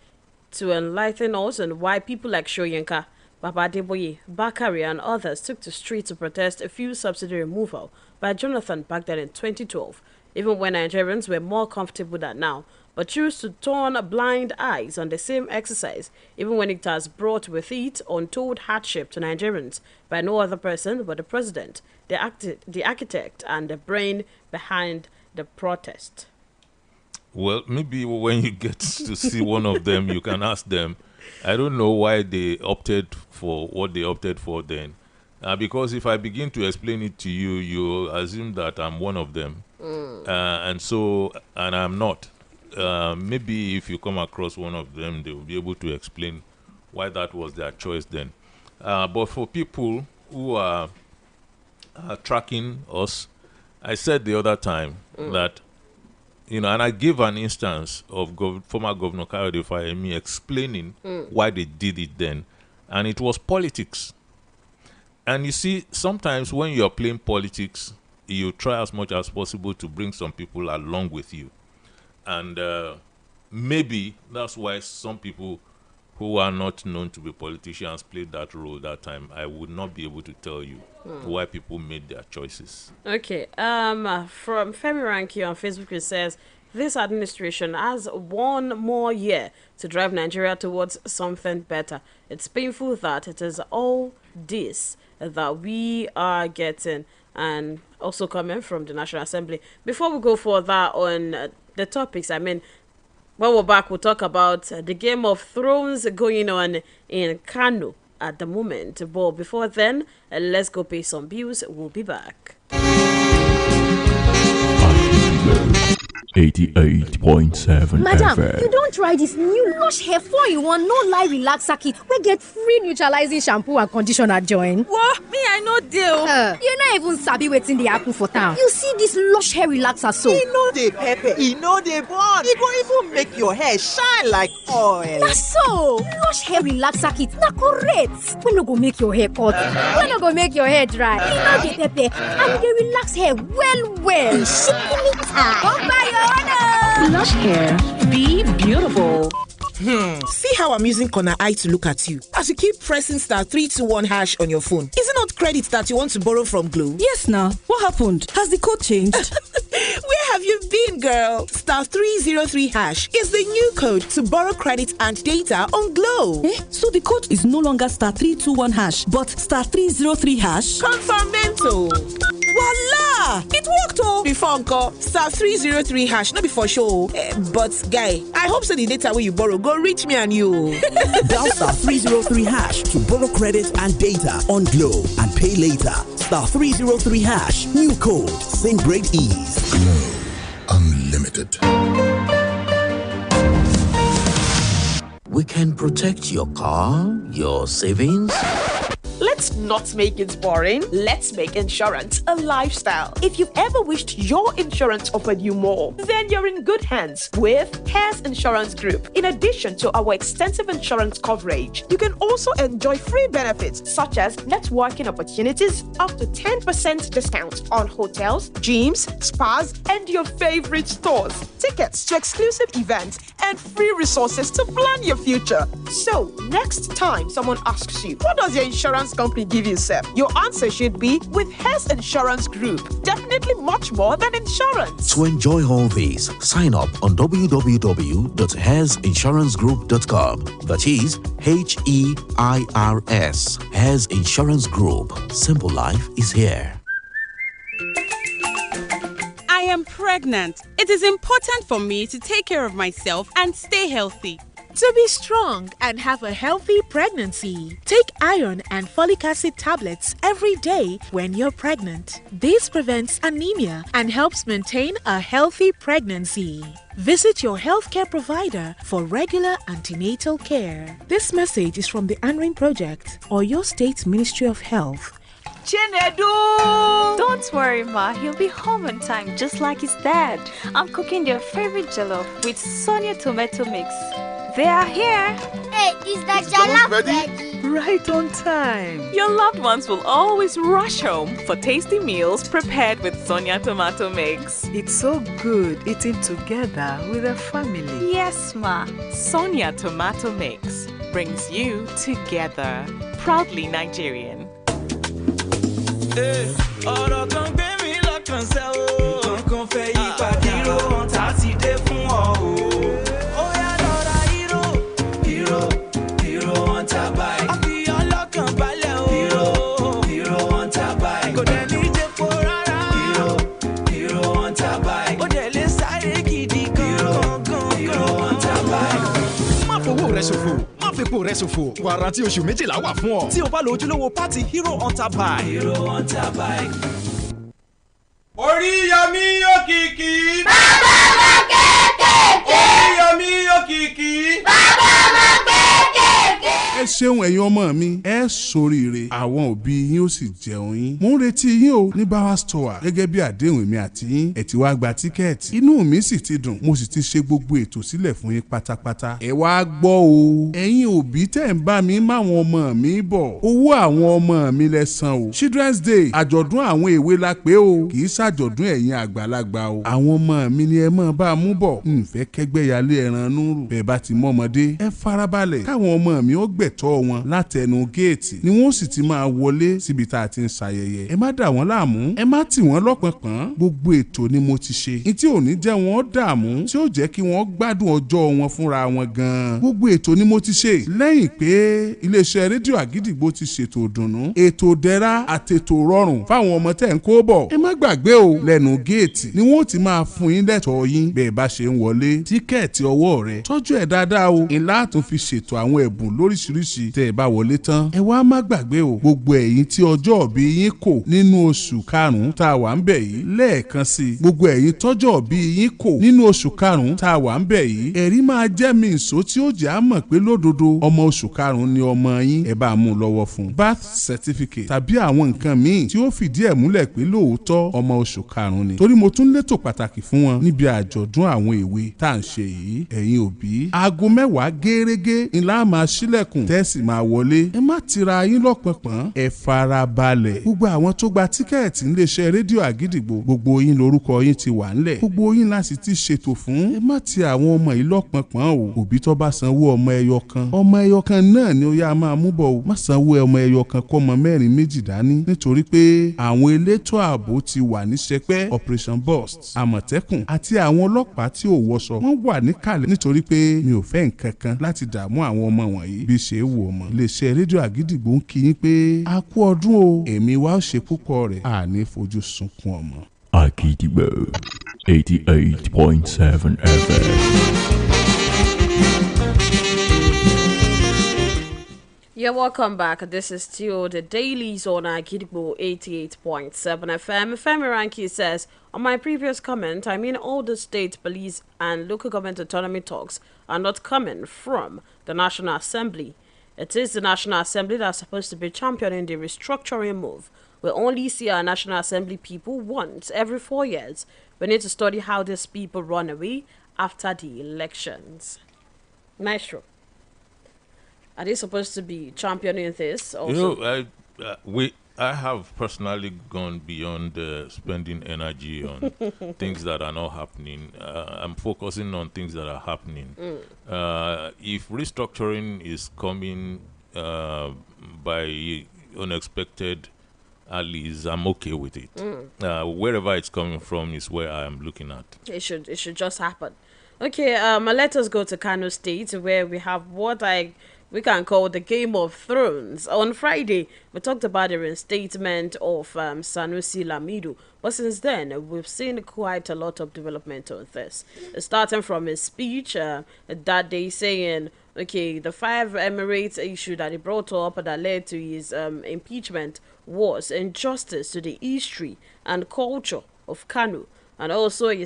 to enlighten us on why people like Shoyinka, Baba Adeboye, Bakari, and others took to street to protest a fuel subsidy removal by Jonathan back then in 2012, even when Nigerians were more comfortable than now, but choose to turn blind eyes on the same exercise, even when it has brought with it untold hardship to Nigerians by no other person but the president, the architect, and the brain behind the protest. Well, maybe when you get to see one of them, you can ask them. I don't know why they opted for what they opted for then. Because if I begin to explain it to you, you assume that I'm one of them. And I'm not. Maybe if you come across one of them, they will be able to explain why that was their choice then. But for people who are tracking us, I said the other time that, and I gave an instance of former Governor Kayode Fayemi explaining why they did it then. And it was politics. And you see, sometimes when you're playing politics, you try as much as possible to bring some people along with you. And maybe that's why some people who are not known to be politicians played that role that time. I would not be able to tell you why people made their choices. Okay. From Femi Ranki on Facebook, it says, this administration has 1 more year to drive Nigeria towards something better. It's painful that it is all this that we are getting, and also coming from the National Assembly. Before we go further on the topics, when we're back, we'll talk about the Game of Thrones going on in Kano at the moment. But before then, let's go pay some bills. We'll be back. 88.7 Madam, FM. you don't try this new Lush Hair 4-in-1 no lie relaxer kit. We get free neutralizing shampoo and conditioner join. What? Me, I no deal. You not even sabi wetin dey happen for town. You see this Lush Hair relaxer so? E no dey pepper, e no dey burn. E go even make your hair shine like oil. Na so, Lush Hair relaxer kit na correct. We no go make your hair cut. We no go make your hair dry. E no dey pepper, and e dey relax hair well well. Come buy your own. Lush Hair, be beautiful. See how I'm using corner eye to look at you as you keep pressing *321# on your phone. Is it not credit that you want to borrow from Glow? Yes, now. What happened? Has the code changed? Where have you been, girl? *303# is the new code to borrow credit and data on Glow. So the code is no longer *321#, but *303#? Confirmento. Voila! It worked, oh! Before Uncle, *303#, not before show. But guy, I hope so the data where you borrow go reach me and you. Dial *303# to borrow credit and data on Glow and pay later. *303#, new code, same great ease. Glow Unlimited. We can protect your car, your savings. Let's not make it boring. Let's make insurance a lifestyle. If you've ever wished your insurance offered you more, then you're in good hands with Hares Insurance Group. In addition to our extensive insurance coverage, you can also enjoy free benefits such as networking opportunities, up to 10% discount on hotels, gyms, spas, and your favorite stores, tickets to exclusive events, and free resources to plan your future. So, next time someone asks you, what does your insurance cover? company give you, sir? Your answer should be with Health Insurance Group. Definitely much more than insurance. To enjoy all these, sign up on www.hairsinsurancegroup.com. That is HEIRS. Hairs Insurance Group. Simple life is here. I am pregnant. It is important for me to take care of myself and stay healthy. To be strong and have a healthy pregnancy, take iron and folic acid tablets every day when you're pregnant. This prevents anemia and helps maintain a healthy pregnancy. Visit your healthcare provider for regular antenatal care. This message is from the ANRIN Project or your State Ministry of Health. Chinedu! Don't worry, Ma. He'll be home on time, just like his dad. I'm cooking their favorite jollof with Sonia tomato mix. They are here. Hey, is the jollof ready? Right on time. Your loved ones will always rush home for tasty meals prepared with Sonia tomato mix. It's so good eating together with a family. Yes, Ma. Sonia tomato mix brings you together. Proudly Nigerian. ọ̀rọ̀ kan gbé mi lọ́kàn sẹ́ o. Nǹkan fẹ́ yí padà. Hero Hunter ti dé fún ọ o. Ó yá lọ ra Hero Hunter bike. A fi ọlọ́kàn balẹ̀ o. Hero Hunter bike. Kò dẹ̀ ní jẹ́pọ̀ rárá. Hero Hunter bike. Ó dẹ̀ lè sáré gidi gan-an. Hero Hunter bike. Má fowó rẹ ṣòfò. Fipò rẹ̀ ṣòfò. Wàràntí oṣù 12 wà fún ọ. Tí o bá lo ojúlówó pátì Hero Hunter bike. Hero Hunter bike. Oríyọmí òkìkí. Bàbá ọmọ kéékèèké. Oríyọmí òkìkí. Bàbá ọmọ kéékèèké. ẹ ṣeun ẹ̀yin ọmọ mi ẹ ṣoríire àwọn òbí yín ó sì jẹun yín mo ń retí yín o ní Bauer Store gẹ́gẹ́ bí àdéhùn mi àti yín ẹ ti wá gba tíkẹ́ẹ̀tì inú mi sì ti dùn mo sì ti ṣe gbogbo ètò sílẹ̀ fún yín pátápátá ẹ wá gbọ́ o ẹ̀yin òbí tẹ̀ ń bá mi máwọn ọmọ mi bọ̀ owó àwọn ọmọ mi lẹ san o Children's Day àjọ̀dún àwọn èwe la pé o kì í ṣàjọ̀dún ẹ̀yin àgbàlagbà o àwọn ọmọ mi ni ẹ máa bá mú bọ̀ ǹfẹ́ kẹ́gbẹ́yàlé ẹran núrù bẹ́ẹ̀ bá ti mọ́ ọmọdé ẹ farabalẹ̀ káwọn ọmọ mi ó gbẹ̀tọ́ wọn látẹnu géètì ni wọ́n sì ti máa wọlé síbi tá a ti ń ṣayẹyẹ ẹ má dà wọ́n láàmú ẹ má tì wọ́n lọ́pọ̀pọ̀n gbogbo ètò ni mo ti ṣe ní tí ò ní jẹ́ wọ́n dààmú tí ó jẹ́ kí wọ́n gbádùn ọjọ́ wọn fúnra wọn gan-an gbogbo ètò ni mo ti ṣe lẹ́yìn pé iléeṣẹ́ rédíò àgídìgbò ti ṣètò ìdùnnú ètò dẹ̀ra àtètò rọrùn fáwọn ọmọ tẹ̀ ń kó bọ̀ ẹ má gbàgbé o lẹ́nu géètì ni wọ́n ti máa fún yín lẹ́tọ̀ọ́ yín bẹ́ẹ̀ bá ṣe ń wọlé tíkẹ́ẹ̀tì ọwọ́ rẹ tọ́jú ẹ̀ dáadáa o ìlà tún fi ṣètò àwọn ẹ̀bùn lóríṣiríṣi tẹ́ ẹ bá wọlé tán ẹ wá má gbàgbé o gbogbo ẹ̀yin tí ọjọ́ òbí yín kò nínú oṣù karùn-ún tá a wà ń bẹ̀ yìí lẹ́ẹ̀kan sí i gbogbo ẹ̀yin tọ́jọ́ òbí yín kò nínú oṣù karùn-ún tá a wà ń bẹ̀ yìí ẹ̀rí máa jẹ́ mi ìṣó tí ó jẹ́ àmọ̀ pé lódodo ọmọ oṣù karùn-ún ni ọmọ yín ẹ bá mú lọ́wọ́ fún birth certificate tàbí àwọn nǹkan míì tí ó fìdí ẹ̀ múlẹ̀ pé lóòótọ́ ọmọ oṣù karùn-ún ni torí mo tún létò pàtàkì fún wọn níbi àjọ̀dún àwọn èwe tá à ń ṣe yìí ẹ̀yin òbí aago 10 gẹ́rẹ́gẹ́ ńlá máa ṣílẹ̀kùn tẹ́sì máa wọlé ẹ má tira yín lọ́pọ̀pọ̀n ẹ farabalẹ̀ gbogbo àwọn tó gba tíkẹ́ẹ̀tì níléeṣẹ́ rédíò àgídìgbò gbogbo yín lórúkọ yín ti wà ńlẹ̀ gbogbo yín láti ti ṣètò fún ẹ má ti àwọn ọmọ yìí lọ́pọ̀pọ̀n o òbí tó bá sanwó ọmọ ẹyọ kan náà ni ó yá máa mú bọ̀ o má sanwó ọmọ ẹyọ kan kọ́ ọmọ mẹ́rin méjì dání nítorí pé àwọn elétò ààbò ti wà ní sẹpẹ́ Operation Burst Àmọ̀tẹ́kùn àti àwọn ọlọ́pàá tí ò wọṣọ wọ́n wà níkàlẹ̀ nítorí pé mi ò fẹ́ nǹkan kan láti dààmú àwọn ọmọ wọ̀nyí bí ṣe wù ọmọ iléeṣẹ́ rédíò àgídìgbò ń kí yín pé a kú ọdún o èmi wá ṣe púpọ̀ rẹ̀ àní fojú sunkún ọmọ. Àgídìgbò 88.7 FM. Yeah, welcome back. This is still the Dailies on Agidbo 88.7 FM. Femi Ranki says, on my previous comment, I mean all the state police and local government autonomy talks are not coming from the National Assembly. It is the National Assembly that's supposed to be championing the restructuring move. We only see our National Assembly people once every 4 years. We need to study how these people run away after the elections. Maestro. Are they supposed to be championing this also? You know, I have personally gone beyond spending energy on things that are not happening. I'm focusing on things that are happening. If restructuring is coming by unexpected alleys, I'm okay with it. Wherever it's coming from is where I am looking at. It should just happen. Okay, let us go to Kano State, where we have what we can call the Game of Thrones. On Friday, we talked about the reinstatement of Sanusi Lamido, but since then, we've seen quite a lot of development on this. Starting from his speech that day saying, okay, the 5 Emirates issue that he brought up that led to his impeachment was injustice to the history and culture of Kano. And also, he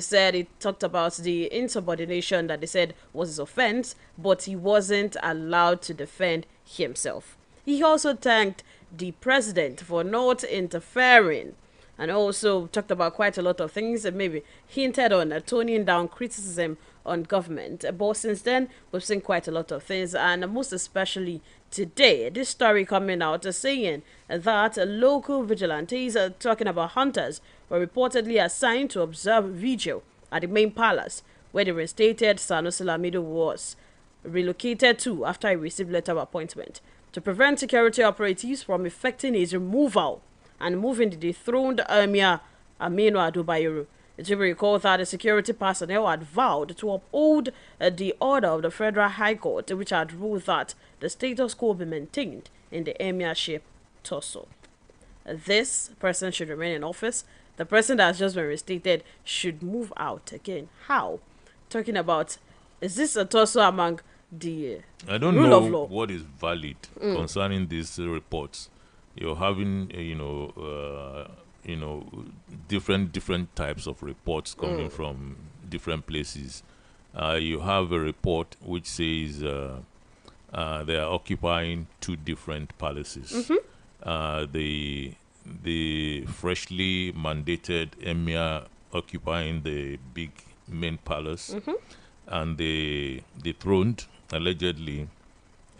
talked about the insubordination that they said was his offense, but he wasn't allowed to defend himself. He also thanked the president for not interfering, and also talked about quite a lot of things and maybe hinted on toning down criticism on government. But since then, we've seen quite a lot of things, and most especially today, this story coming out saying that local vigilantes talking about hunters were reportedly assigned to observe vigil at the main palace where the reinstated Sanusi Lamido was relocated to after he received letter of appointment to prevent security operatives from effecting his removal and moving the dethroned Emir Aminu Ado Bayero. It will be recalled that the security personnel had vowed to uphold the order of the Federal High Court, which had ruled that the status quo be maintained in the emirship tussle. This person should remain in office. The person that has just been reinstated should move out again. How? Talking about, is this a tussle among the I don't rule know of law? what is valid concerning these reports. You're having, different types of reports coming from different places. You have a report which says they are occupying 2 different palaces. The freshly mandated emir occupying the big main palace, and the dethroned, allegedly,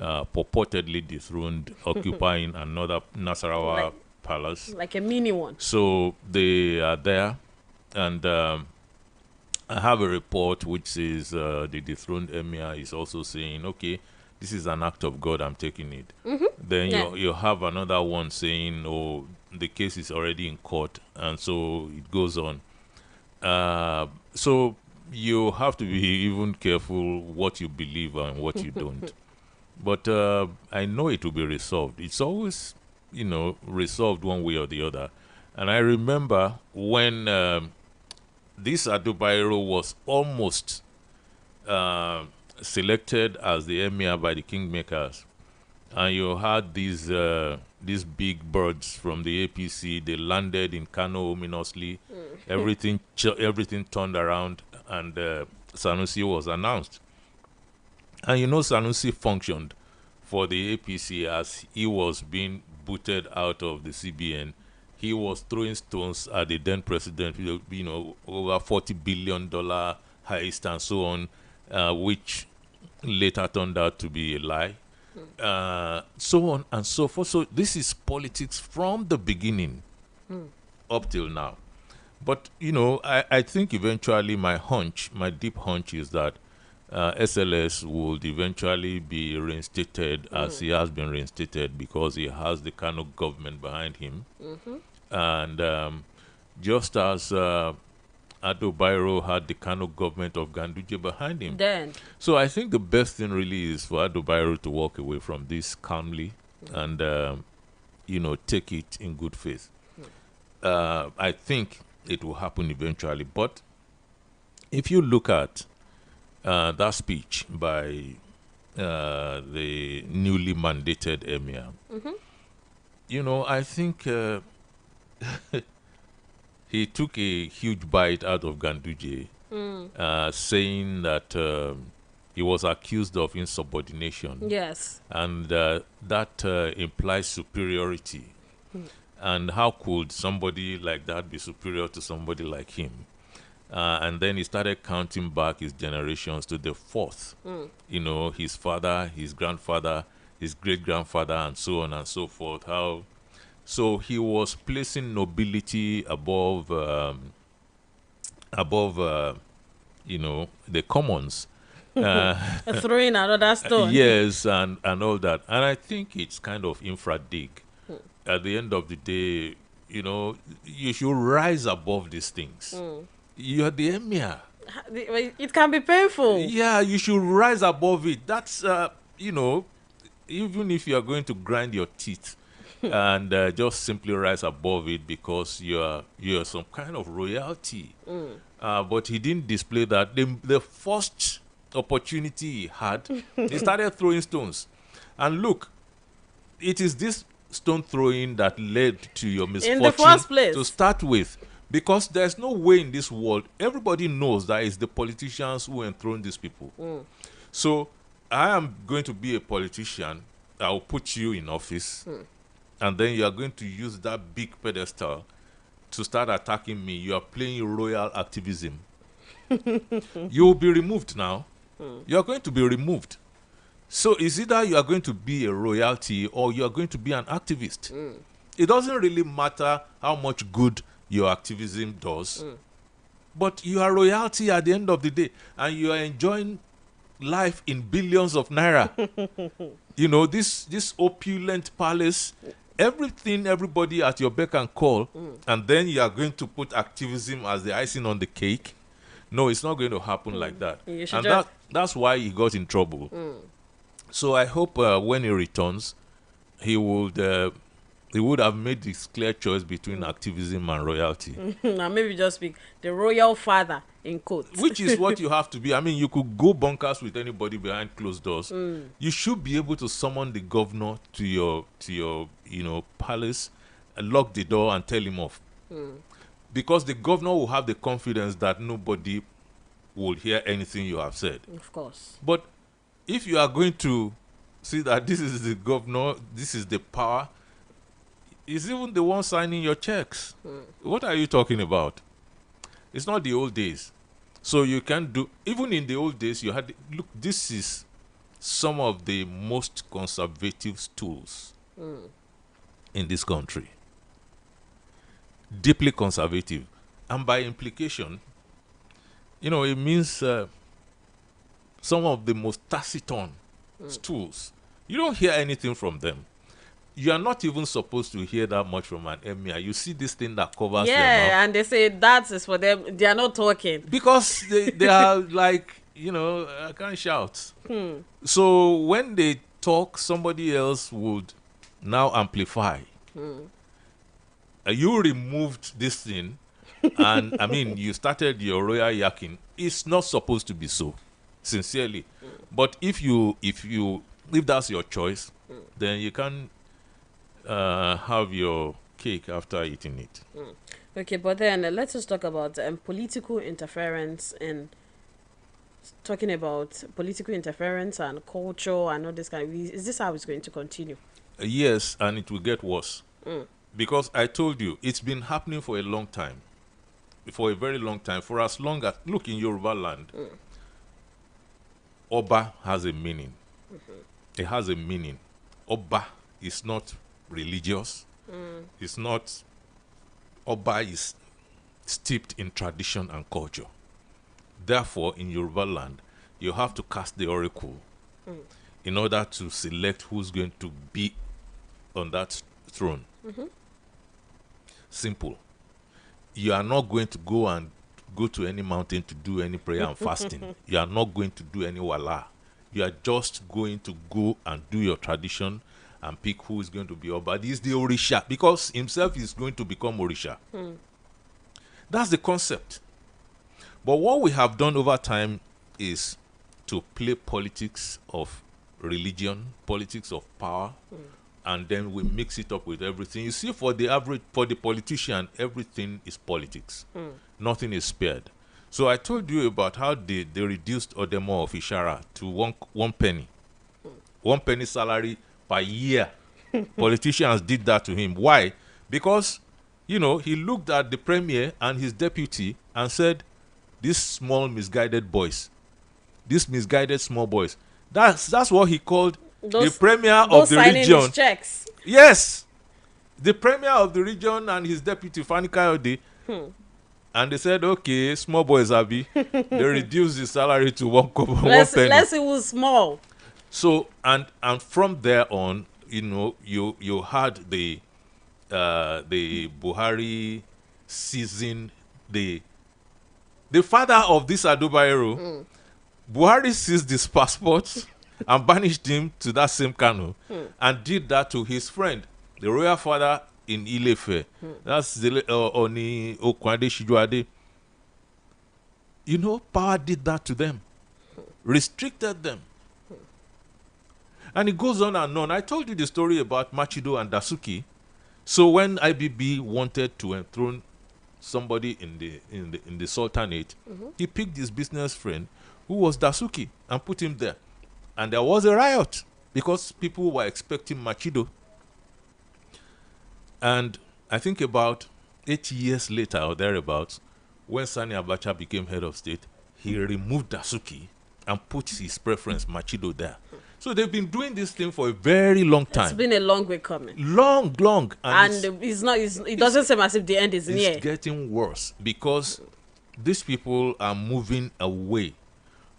purportedly dethroned, occupying another Nasarawa palace. Like a mini one. So they are there, and I have a report which says the dethroned emir is also saying, okay, this is an act of God, I'm taking it. Then you have another one saying, oh, the case is already in court, and so it goes on. So you have to be even careful what you believe and what you don't. But I know it will be resolved. It's always, resolved one way or the other. And I remember when this Ado Bayero was almost selected as the emir by the kingmakers, and you had these big birds from the APC. They landed in Kano ominously. Everything turned around, and Sanusi was announced. And Sanusi functioned for the APC as he was being booted out of the CBN. He was throwing stones at the then president, over $40 billion heist and so on, which later turned out to be a lie. So on and so forth. So this is politics from the beginning up till now. But, I think eventually my deep hunch is that SLS would eventually be reinstated as he has been reinstated because he has the Kano government behind him. And just as Ado Bayero had the Kano government of Ganduje behind him. So I think the best thing really is for Ado Bayero to walk away from this calmly and, take it in good faith. I think it will happen eventually. But if you look at that speech by the newly mandated emir, I think he took a huge bite out of Ganduje, saying that he was accused of insubordination. Yes. And that implies superiority. And how could somebody like that be superior to somebody like him? And then he started counting back his generations to the 4th. His father, his grandfather, his great-grandfather, and so on and so forth. So he was placing nobility above, the commons. Throwing another stone. Yes, and all that. And I think it's kind of infra-dig. at the end of the day, you should rise above these things. You're the emir. It can be painful. Yeah, you should rise above it. That's, even if you are going to grind your teeth and just simply rise above it because you're some kind of royalty. But he didn't display that. The first opportunity he had, he started throwing stones. And look, it is this stone throwing that led to your misfortune in the first place. To start with. Because there's no way in this world, everybody knows that it's the politicians who enthrone these people. So I am going to be a politician. I will put you in office. And then you are going to use that big pedestal to start attacking me. You are playing royal activism. You will be removed now. You are going to be removed. So it's either you are going to be a royalty or you are going to be an activist. It doesn't really matter how much good your activism does. But you are royalty at the end of the day. And you are enjoying life in billions of naira. This opulent palace, everything, everybody at your beck and call, and then you are going to put activism as the icing on the cake. No, it's not going to happen like that. And that's why he got in trouble. So I hope when he returns, he would have made this clear choice between activism and royalty. Now maybe just speak the royal father in quotes. Which is what you have to be. I mean, you could go bonkers with anybody behind closed doors. You should be able to summon the governor to your palace, and lock the door and tell him off. Because the governor will have the confidence that nobody will hear anything you have said. Of course. But if you are going to see that this is the governor, this is the power, he's even the one signing your checks. What are you talking about? It's not the old days. So you can do, even in the old days, you had, look, this is some of the most conservative stools in this country. Deeply conservative. And by implication, it means some of the most taciturn stools. You don't hear anything from them. You are not even supposed to hear that much from an emir. You see this thing that covers their mouth. Yeah, and they say that is for them. They are not talking. Because they are like, I can't shout. So when they talk, somebody else would now amplify. You removed this thing, and I mean, you started your royal yakking. It's not supposed to be so, sincerely. But if that's your choice, then you can have your cake after eating it. Okay, but then let's just talk about political interference and talking about political interference and culture and all this kind of. Is this how it's going to continue? Yes, and it will get worse. Because I told you, it's been happening for a long time. For a very long time. For as long as, look, in Yoruba land, Oba has a meaning. It has a meaning. Oba is not religious. It's not. Oba is steeped in tradition and culture. Therefore, in Yoruba land, you have to cast the oracle in order to select who's going to be on that throne. Simple. You are not going to go to any mountain to do any prayer and fasting. You are not going to do any wala. You are just going to go and do your tradition and pick who is going to be Oba. This is the Orisha, because himself is going to become Orisha. That's the concept. But what we have done over time is to play politics of religion, politics of power, and then we mix it up with everything. You see, for the politician, everything is politics. Nothing is spared. So I told you about how they reduced Odemo of Ishara to one penny. 1 penny salary per year. Politicians did that to him. Why? Because, he looked at the premier and his deputy and said, these small misguided boys, these misguided small boys. That's what he called the premier of the region. His checks. Yes, the premier of the region and his deputy Fani Kayode. And they said, okay, small boys, Abi. They reduced his salary to 1 penny. Let's say it was small. So and from there on, you had the the Buhari seizing the father of this Adubayero. Buhari seized his passport and banished him to that same Kano and did that to his friend, the royal father in Ilefe. That's the Oni Okwade Shijuade. You know, power did that to them, restricted them. And it goes on and on. I told you the story about Machido and Dasuki. So when IBB wanted to enthrone somebody in the Sultanate, he picked his business friend, who was Dasuki, and put him there. And there was a riot because people were expecting Machido. And I think about 8 years later or thereabouts, when Sani Abacha became head of state, he removed Dasuki and put his preference, Machido, there. So they've been doing this thing for a very long time. It's been a long way coming. Long. And it doesn't seem as if the end is near. It's getting worse because these people are moving away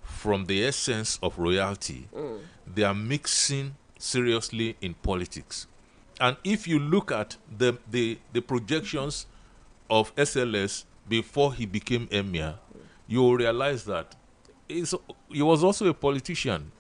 from the essence of royalty. They are mixing seriously in politics. And if you look at the projections of SLS before he became emir, you will realize that he was also a politician.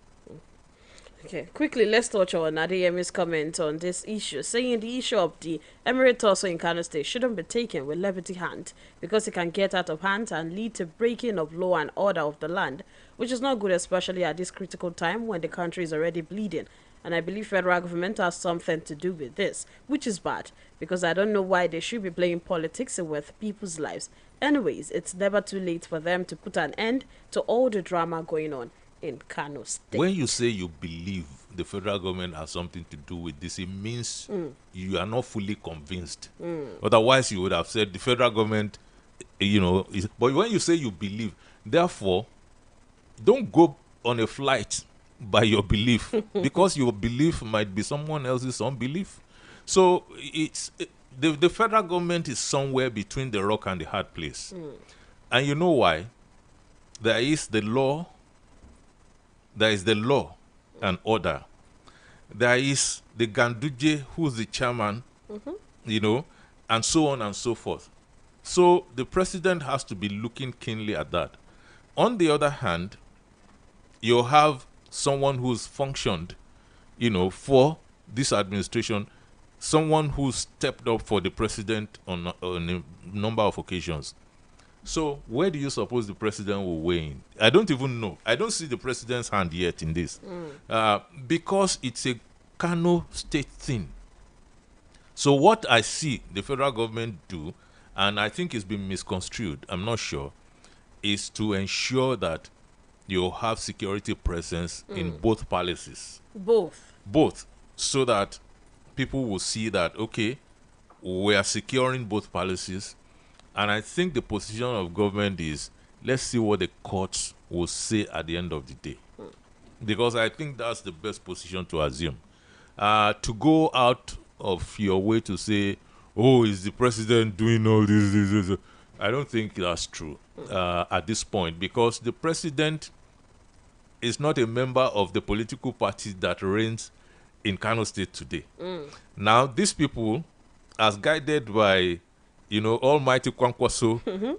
Okay, quickly, let's touch on Adeyemi's comment on this issue, saying the issue of the emirate also in Kano State shouldn't be taken with levity hand because it can get out of hand and lead to breaking of law and order of the land, which is not good, especially at this critical time when the country is already bleeding. And I believe federal government has something to do with this, which is bad, because I don't know why they should be playing politics with people's lives. Anyways, it's never too late for them to put an end to all the drama going on in Kano State. When you say you believe the federal government has something to do with this, it means you are not fully convinced. Otherwise, you would have said the federal government, but when you say you believe, therefore, don't go on a flight by your belief because your belief might be someone else's unbelief. So the federal government is somewhere between the rock and the hard place. And you know why? There is the law and order. There is the Ganduje, who's the chairman, and so on and so forth. So the president has to be looking keenly at that. On the other hand, you have someone who's functioned, for this administration, someone who stepped up for the president on a number of occasions. So where do you suppose the president will weigh in? I don't even know. I don't see the president's hand yet in this. Because it's a Kano State thing. So what I see the federal government do, and I think it's been misconstrued, I'm not sure, is to ensure that you have security presence in both palaces. Both. So that people will see that, okay, we are securing both palaces. And I think the position of government is, let's see what the courts will say at the end of the day. Because I think that's the best position to assume. To go out of your way to say, oh, is the president doing all this? I don't think that's true at this point, because the president is not a member of the political party that reigns in Kano State today. Now, these people, as guided by, Almighty Kwankwaso,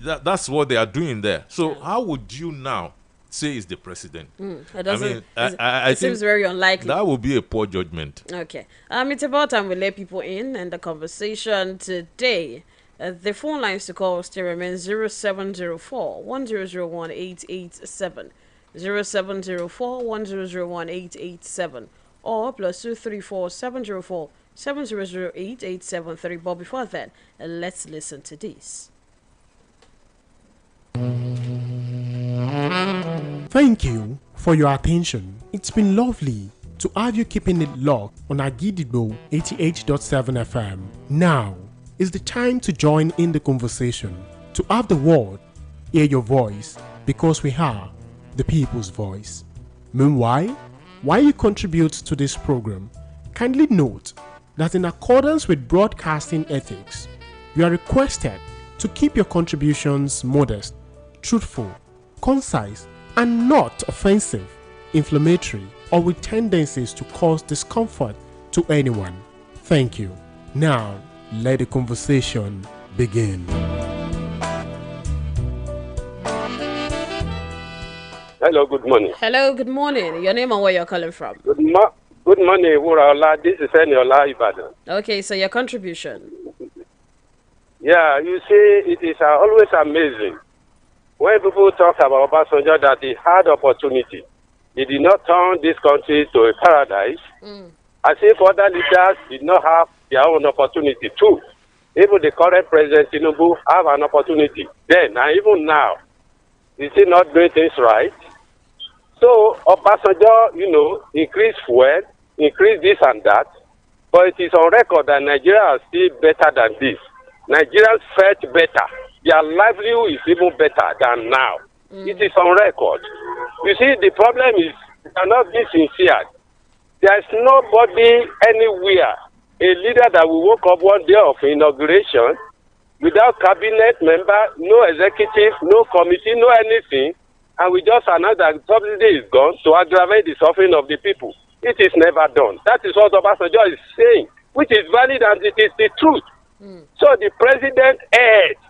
that's what they are doing there. So how would you now say is the president? It seems very unlikely. That would be a poor judgment. Okay. It's about time we let people in and the conversation today. The phone lines to call still remain 0704 1001 887. 0704 1001 887 or +234 704 700 8873. But before then, let's listen to this. Thank you for your attention. It's been lovely to have you keeping it locked on Agidigbo 88.7 FM. Now is the time to join in the conversation, to have the word, hear your voice, because we are the people's voice. Meanwhile, while you contribute to this program, kindly note that in accordance with broadcasting ethics, you are requested to keep your contributions modest, truthful, concise, and not offensive, inflammatory, or with tendencies to cause discomfort to anyone. Thank you. Now, let the conversation begin. Hello, good morning. Hello, good morning. Your name and where you're calling from? Good morning, Wuraola. This is Wuraola Ibadan. Okay, so your contribution. Yeah, you see, it is always amazing when people talk about Obasanjo that he had opportunity. He did not turn this country to a paradise. As if other leaders did not have their own opportunity too. Even the current president, Tinubu, have an opportunity then and even now. Is he not doing things right? So Obasanjo, increase fuel, increase this and that, but it is on record that Nigeria is still better than this. Nigerians felt better. Their livelihood is even better than now. It is on record. You see, the problem is they are not being sincere. There is nobody anywhere, a leader that will wake up one day of inauguration without cabinet member, no executive, no committee, no anything, and we just announce that subsidy is gone to aggravate the suffering of the people. It is never done. That is what Obasanjo is saying, which is valid and it is the truth. So the president erred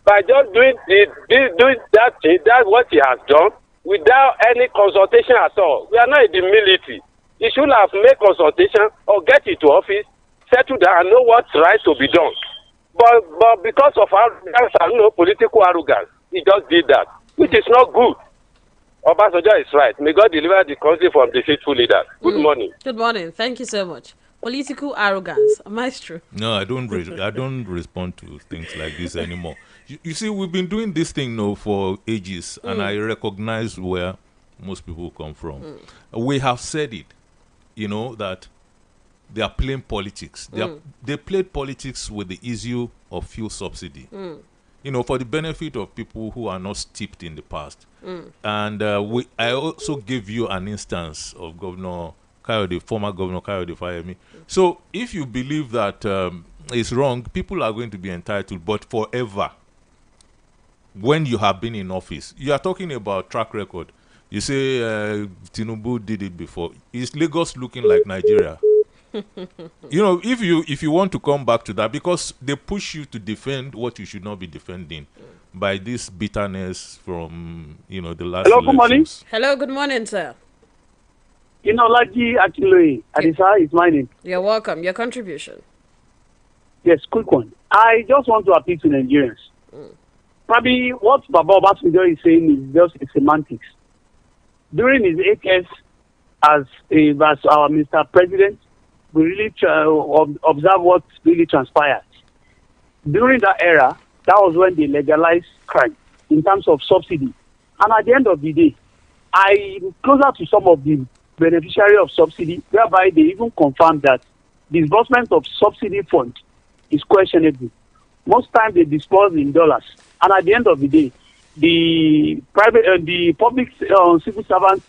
by just doing that thing, that's what he has done, without any consultation at all. We are not in the military. He should have made consultation or get into office, settle down and know what's right to be done. But because of arrogance and political arrogance, he just did that, which is not good. Obasanjo is right. May God deliver the country from deceitful leaders. Good morning. Good morning. Thank you so much. Political arrogance, Maestro. No, I don't respond to things like this anymore. You see, we've been doing this thing now for ages, and I recognize where most people come from. We have said it, that they are playing politics. They played politics with the issue of fuel subsidy. For the benefit of people who are not steeped in the past. And I also gave you an instance of former Governor Kayode Fayemi. So if you believe that it's wrong, people are going to be entitled, but forever. When you have been in office, you are talking about track record. You say Tinubu did it before. Is Lagos looking like Nigeria? If you want to come back to that, because they push you to defend what you should not be defending by this bitterness from the last Hello, good morning. Hello, good morning, sir. Laji Akinloye, Adisa is my name. You're welcome. Your contribution. Yes, quick one. I just want to appeal to Nigerians. Probably what Baba Obasanjo is saying is just semantics. During his 8 years as our Mr. President, we really observe what really transpired. During that era, that was when they legalized crime in terms of subsidy. And at the end of the day, I'm closer to some of the beneficiaries of subsidy, whereby they even confirmed that disbursement of subsidy fund is questionable. Most times they disperse in dollars. And at the end of the day, the public civil servants,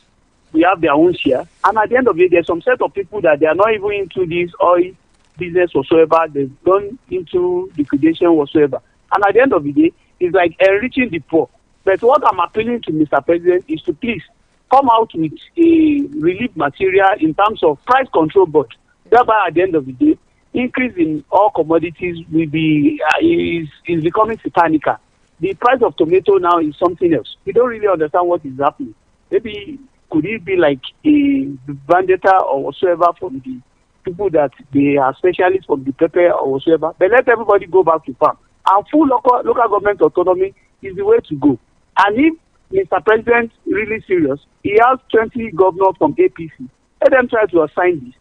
we have their own share. And at the end of the day, there's some set of people that they are not even into this oil business whatsoever. They've gone into liquidation whatsoever. And at the end of the day, it's like enriching the poor. But what I'm appealing to Mr. President is to please come out with a relief material in terms of price control board. Thereby, at the end of the day, increase in all commodities will be is becoming satanical. The price of tomato now is something else. We don't really understand what is happening. Maybe could it be like a vendetta or whatsoever from the people that they are specialists from the pepper or whatsoever? But let everybody go back to farm. And full local government autonomy is the way to go. And if Mr. President really serious, he has 20 governors from APC. Let them try to assign this.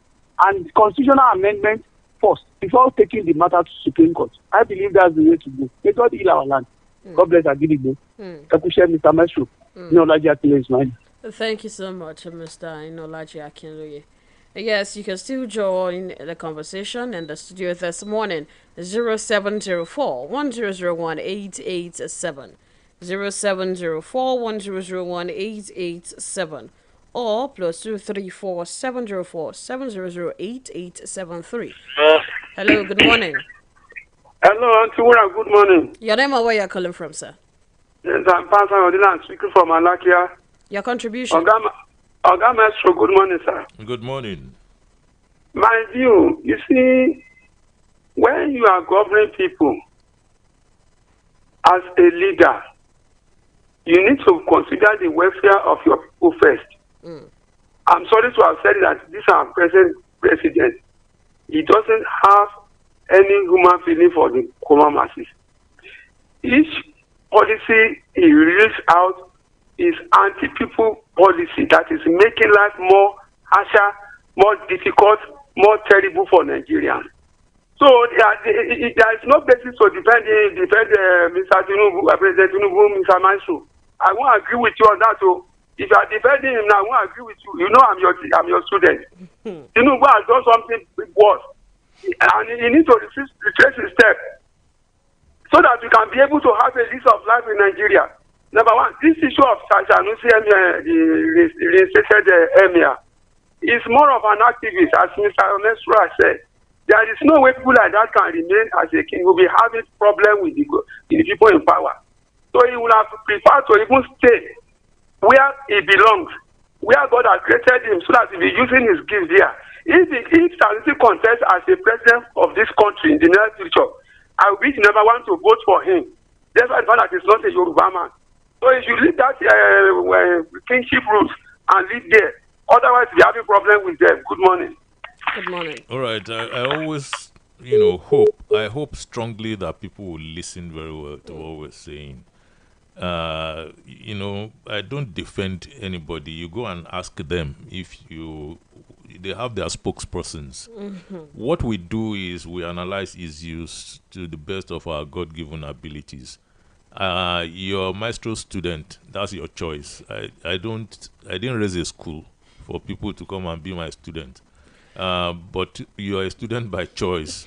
And constitutional amendment first, before taking the matter to Supreme Court. I believe that's the way to go. May God heal our land. God bless Agidigbo. Mr. Maestro. Inolaji Akinloye is mine. Thank you so much, Mr. Inolaji Akinloye. Yes, you can still join the conversation in the studio this morning. 0704 1001 887. 0704 1001 887. Or +234 704 700 8873. Hello, good morning. Hello, Auntie Wura, good morning. Your name and where you're calling from, sir? Yes, I'm Pastor Odila, speaking from Alakia. Your contribution. Oga Maestro, good morning, sir. Good morning. My view, you see, when you are governing people as a leader, you need to consider the welfare of your people first. I'm sorry to have said that this our present president, he doesn't have any human feeling for the common masses. Each policy he reads out is anti-people policy that is making life more harsher, more difficult, more terrible for Nigerians. So there is no basis to defend Mr. Tinubu, President Tinubu, Mr. Maestro. I won't agree with you on that. So if you are defending him now, I won't agree with you. You know I'm your student. Tinubu has done something worse, and he needs to retrace his step so that we can be able to have a list of life in Nigeria. Number one, this issue of Sanusi, the reinstated emir, is more of an activist, as Mr. Maestro has said. There is no way people like that can remain as a king. Will be having problem with the people in power. So he will have preferred to even stay where he belongs, where God has created him, so that he'll be using his gift there. If Sanusi contests as the president of this country in the near future, I will be the number one to vote for him. That's why the fact that he's not a Yoruba man. So he should leave that kingship rules and live there. Otherwise, we're having problem with them. Good morning. Good morning. All right. I always, hope strongly that people will listen very well to what we're saying. I don't defend anybody. You go and ask them if they have their spokespersons. What we do is we analyze issues to the best of our God-given abilities. You're a Maestro student. That's your choice. I didn't raise a school for people to come and be my student. But you're a student by choice.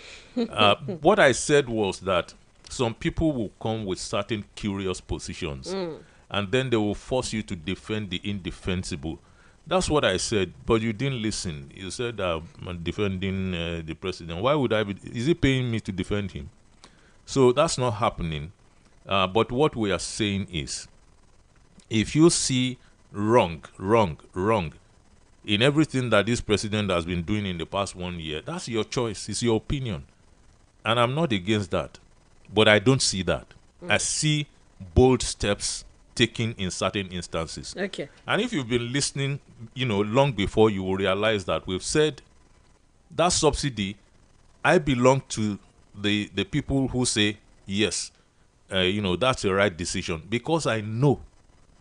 What I said was that some people will come with certain curious positions, and then they will force you to defend the indefensible. That's what I said, but you didn't listen. You said I'm defending the president. Why would I be? Is he paying me to defend him? So that's not happening. But what we are saying is, if you see wrong in everything that this president has been doing in the past 1 year, that's your choice. It's your opinion. And I'm not against that. But I don't see that. I see bold steps taken in certain instances. Okay. And if you've been listening, long before, you will realize that we've said that subsidy, I belong to the people who say, yes, that's the right decision. Because I know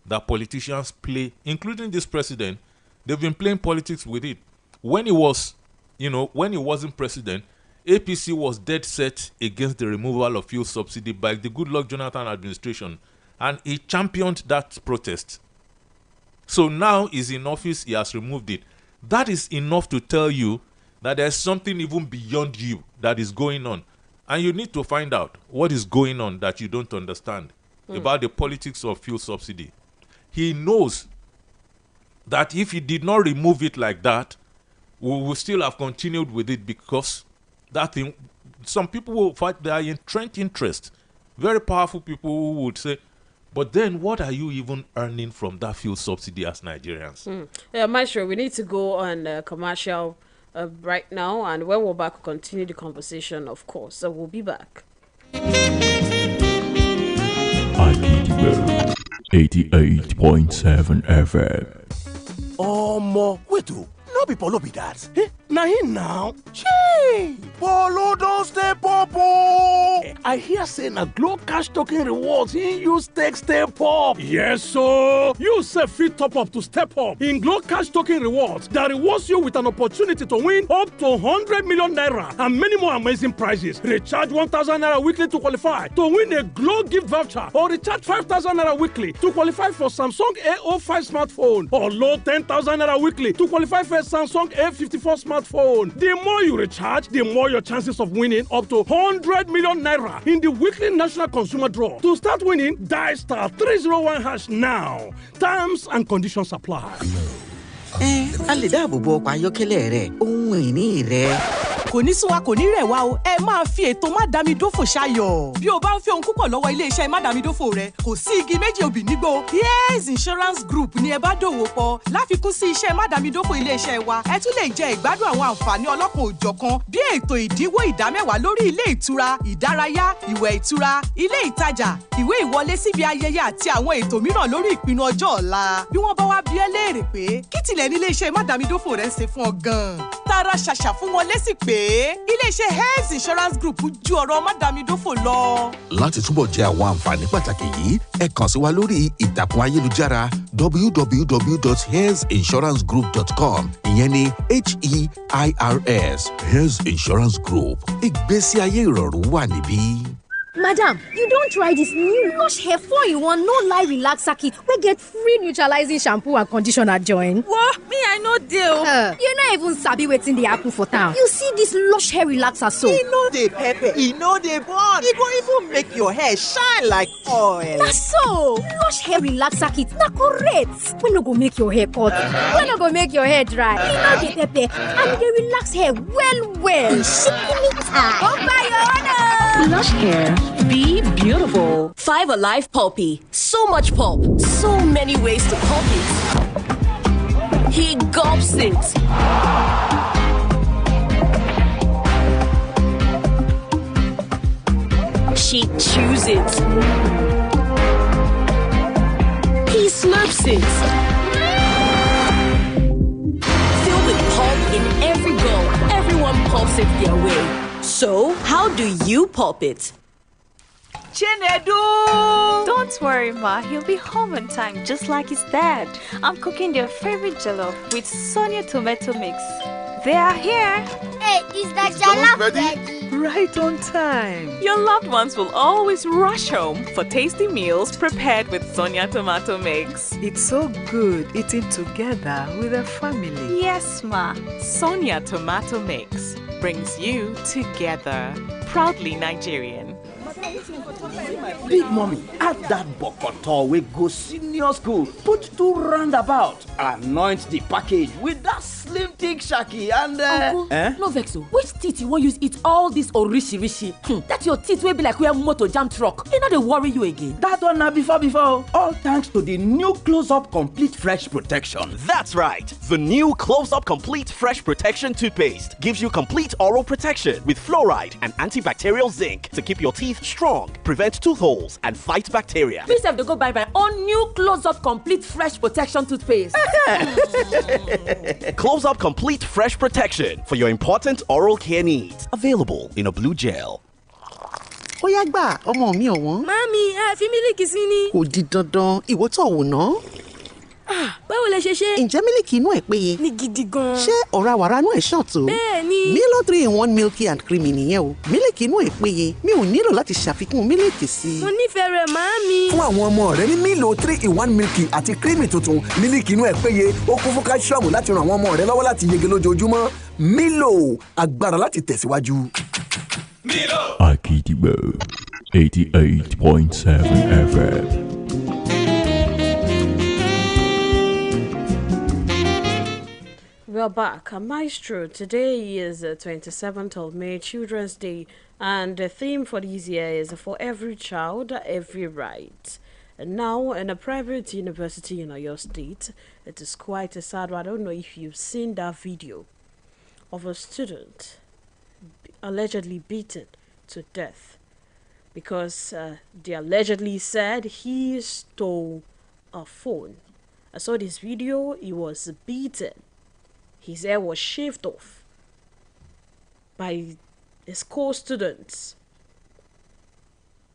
that politicians play, including this president, they've been playing politics with it. When he wasn't president, APC was dead set against the removal of fuel subsidy by the Goodluck Jonathan administration, and he championed that protest. So now he's in office, he has removed it. That is enough to tell you that there's something even beyond you that is going on. And you need to find out what is going on that you don't understand about the politics of fuel subsidy. He knows that if he did not remove it like that, we will still have continued with it, because that thing, some people will fight their entrenched interest. Very powerful people who would say, but then what are you even earning from that fuel subsidy as Nigerians? Maestro, we need to go on commercial right now, and when we're back, we'll continue the conversation, of course. So we'll be back. 88.7 FM. Wait, no be Polo be that. Na him now. Chey, Polo don stay popo. I hear say na Glow Cash Token Rewards he use take stay pop. Yes, so you say fit top up to step up in Glow Cash Token Rewards that rewards you with an opportunity to win up to 100 million naira and many more amazing prizes. Recharge 1,000 naira weekly to qualify to win a Glow gift voucher, or recharge 5,000 naira weekly to qualify for Samsung A05 smartphone, or load 10,000 naira weekly to qualify for a Samsung A54 smartphone. The more you recharge, the more your chances of winning up to 100 million naira in the weekly national consumer draw. To start winning, dial *301# now. Terms and conditions apply. A lè dáàbò bo ọkọ̀ ayọ́kẹ́lẹ́ rẹ, ohun ìní rẹ. kò ní sún wa kò ní rẹ̀ wá o ẹ máa fi ètò Mádàmídòfò ṣayọ̀. Bí o bá ń fẹ́ ohun púpọ̀ lọ́wọ́ ilé-iṣẹ́ Mádàmídòfò rẹ kò sí igi méjì òbí nígbó. Yes Insurance Group ni ẹ bá dòwò pọ̀. Láfikún sí iṣẹ́ Mádàmídòfò ilé-iṣẹ́ wa ẹ tún lè jẹ ìgbádùn àwọn àǹfààní ọlọ́kan òjọ̀kan bí ètò ìdínwó ìdámẹ́wàá lórí ilé ìtura, ìdárayá, ìwẹ̀ ìtura, ilé ìtajà, ìwé ìwọlé síbi ayẹyẹ àti àwọn ètò mìíràn lórí ìpinnu ọjọ́ ọ̀la. Bí wọ́n bá wá bi ẹ́ léèrè pé kí tilẹ̀ ní ilé-iṣẹ́ Mádàmídòfò rẹ̀ ń ṣe fún ọ gan-an. Tara ṣàṣà fún wọn lésì pé ilé-iṣẹ́ Health Insurance Group ju ọ̀rọ̀ Mádàmídòfò lọ. Láti túbọ̀ jẹ àwọn àǹfààní pàtàkì yìí, ẹ kàn sí wa lórí ìtàkùn ayélujára www.healthinsurancegroup.com. Ìyẹn ni HEIRS Health Insurance Group. Ìgbésí ayé ìrọ̀rùn wà níbí. Madam, you don't try this new Lush Hair 4-in-1 no lie relaxer kit wey get free neutralizing shampoo and conditioner join. What? Me, I no deal. You no even sabi wetin dey happen for town. You see this Lush Hair relaxer so? E no dey pepper, e no dey burn. E go even make your hair shine like oil. Na so, Lush Hair relaxer kit na correct. Wey no go make your hair cut, wey no go make your hair dry. E no dey pepper and e dey relax hair well well. Shikini time. Come buy your own. Lush Hair. Be beautiful. 5 Alive Pulpy. So much pulp. So many ways to pulp it. He gulps it. She chews it. He slurps it. Filled with pulp in every gulp, everyone pulps it their way. So, how do you pulp it? Chinedu! Don't worry, Ma. He'll be home on time, just like his dad. I'm cooking their favorite jollof with Sonia tomato mix. They are here. Hey, is that jollof ready? Right on time. Your loved ones will always rush home for tasty meals prepared with Sonia tomato mix. It's so good eating together with a family. Yes, Ma. Sonia tomato mix brings you together. Proudly Nigerian. Big mommy, add that bokoto we go senior school. Put 2 roundabout. Anoint the package with that slim thick shaki and Uncle, no vex o. Which teeth you wan use eat all this orishi? That your teeth will be like where motor jam truck. E no dey worry you again. That one na before. All thanks to the new Close-Up Complete Fresh Protection. That's right. The new Close-Up Complete Fresh Protection toothpaste gives you complete oral protection with fluoride and antibacterial zinc to keep your teeth strong, prevent tooth holes, and fight bacteria. Me sef dey go buy my own new Close-Up Complete Fresh Protection toothpaste. Close-Up Complete Fresh Protection for your important oral care needs. Available in a blue gel. Ó yá gbà, ọmọ mi ọ̀wọ́n. Mami, ẹ fi mílìkì sí ni. Kò di dandan, ìwọ tó wò ná. Báwo lẹ ṣe ṣe? Ǹjẹ́ mílìkì inú ẹ̀ péye? Ní gidi gan. Ṣé ọ̀rá wàrà inú ẹ̀ ṣàn tó? Bẹ́ẹ̀ni. Milo 3-in-1 milky and creamy nìyẹn o. Mílìkì inú ẹ̀ péye, mi ò nílò láti ṣàfikún mílìkì sí i. Mo nífẹ̀ẹ́ rẹ̀ màámi. Fún àwọn ọmọ rẹ ní Milo 3-in-1 milky àti creamy tuntun, mílìkì inú ẹ̀ péye, ó kún fún káṣíọ̀mù láti ran àwọn ọmọ rẹ lọ́wọ́ láti yege lójoojúmọ́. Milo, agbára láti tẹ̀síwájú. Milo. Akidibo 88.7 FM. We're back. Maestro, today is the 27th of May, Children's Day, and the theme for this year is For Every Child, Every Right. And now, in a private university in your state, it is quite a sad one. I don't know if you've seen that video of a student allegedly beaten to death because they allegedly said he stole a phone. I saw this video. He was beaten. His hair was shaved off by his co-students,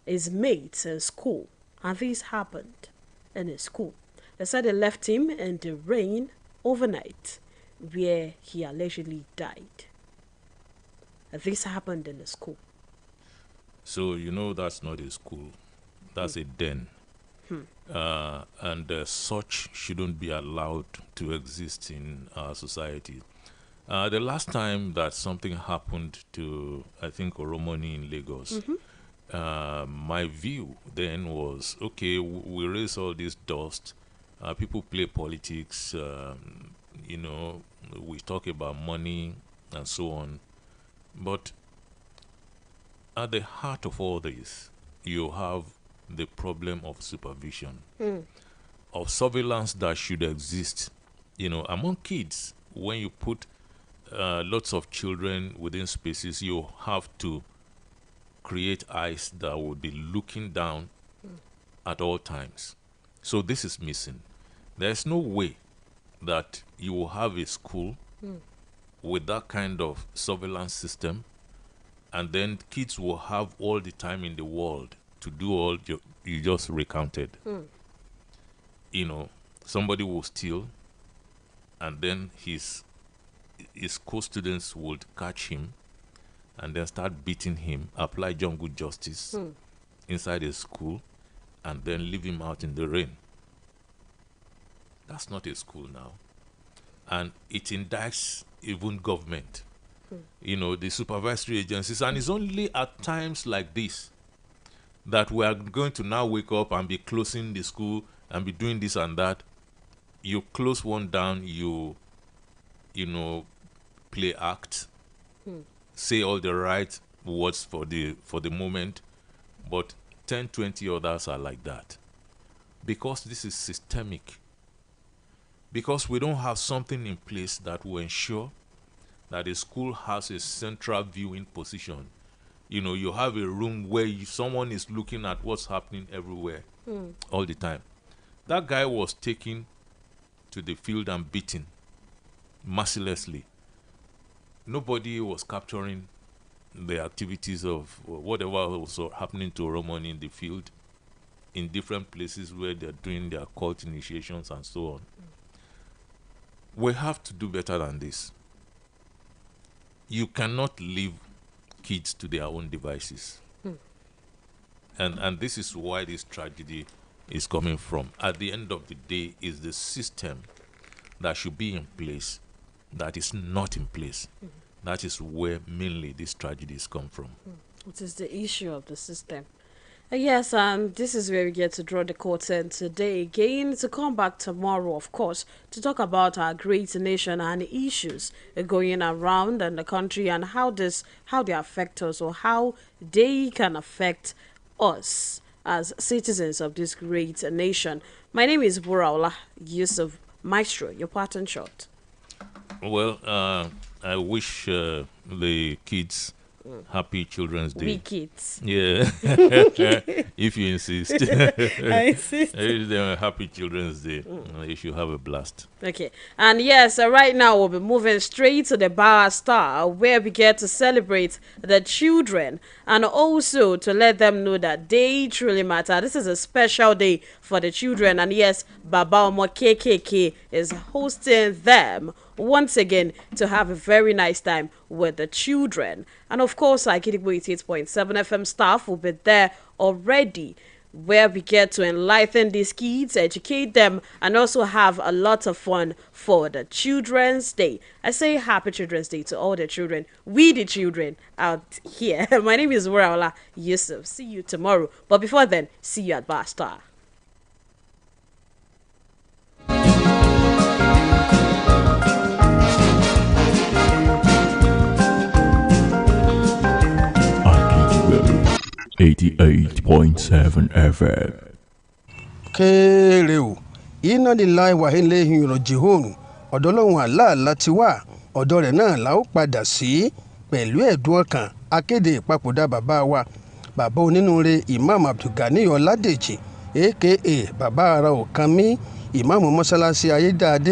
his mates in school. And this happened in his school. They said they left him in the rain overnight where he allegedly died. And this happened in the school. So, you know, that's not a school. That's a den. And such shouldn't be allowed to exist in our society. The last time that something happened to, I think, Oromoni in Lagos, my view then was, okay, we raise all this dust, people play politics, you know, we talk about money and so on. But at the heart of all this, you have the problem of supervision, of surveillance that should exist, among kids. When you put lots of children within spaces, you have to create eyes that will be looking down at all times. So this is missing. There's no way that you will have a school with that kind of surveillance system, and then kids will have all the time in the world to do all you just recounted. Somebody will steal, and then his co-students would catch him and then start beating him, apply jungle justice inside a school, and then leave him out in the rain. That's not a school now. And it indicts even government, the supervisory agencies. And it's only at times like this that we are going to now wake up and be closing the school and be doing this and that. You close one down, you play act, say all the right words for the moment, but 10, 20 others are like that. Because this is systemic. Because we don't have something in place that will ensure that a school has a central viewing position. You have a room where someone is looking at what's happening everywhere all the time. That guy was taken to the field and beaten mercilessly. Nobody was capturing the activities of whatever was happening to Roman in the field, in different places where they're doing their cult initiations and so on. We have to do better than this. You cannot leave kids to their own devices. And this is why this tragedy is coming from. At the end of the day, is the system that should be in place that is not in place. That is where mainly these tragedies come from. It is the issue of the system. Yes, this is where we get to draw the curtain today. Again, to come back tomorrow, of course, to talk about our great nation and the issues going around in the country and how they affect us, or how they can affect us as citizens of this great nation. My name is Wuraola Yusuff, Maestro, your pattern shot. Well, I wish the kids happy Children's Day. We kids. Yeah. If you insist. I insist. Happy Children's Day. You should have a blast. Okay. And yes, right now we'll be moving straight to the Bar Star, where we get to celebrate the children and also to let them know that they truly matter. This is a special day for the children. And yes, Baba Omo KKK is hosting them once again to have a very nice time with the children. And of course, Akidigbo 88.7 FM staff will be there already, where we get to enlighten these kids, educate them, and also have a lot of fun for the Children's Day. I say happy Children's Day to all the children, we the children out here. My name is Wuraola Yusuff. See you tomorrow. But before then, see you at Bar Star. .7 FM. Kéré o, iná lílá ìwà ilé ìhìnrò jihonu, ọ̀dọ̀ Ọlọ́run Allah láti wá, ọ̀dọ̀ rẹ̀ náà la ó padà sí. Pẹ̀lú ẹ̀dùn ọkàn, akéde ìpapòdà bàbá wa, bàbá onínúure Imam Abdulgani Ọládèjì, aka bàbá ara òkan mi, ìmáàmù mọ́sálásí Ayédáadé.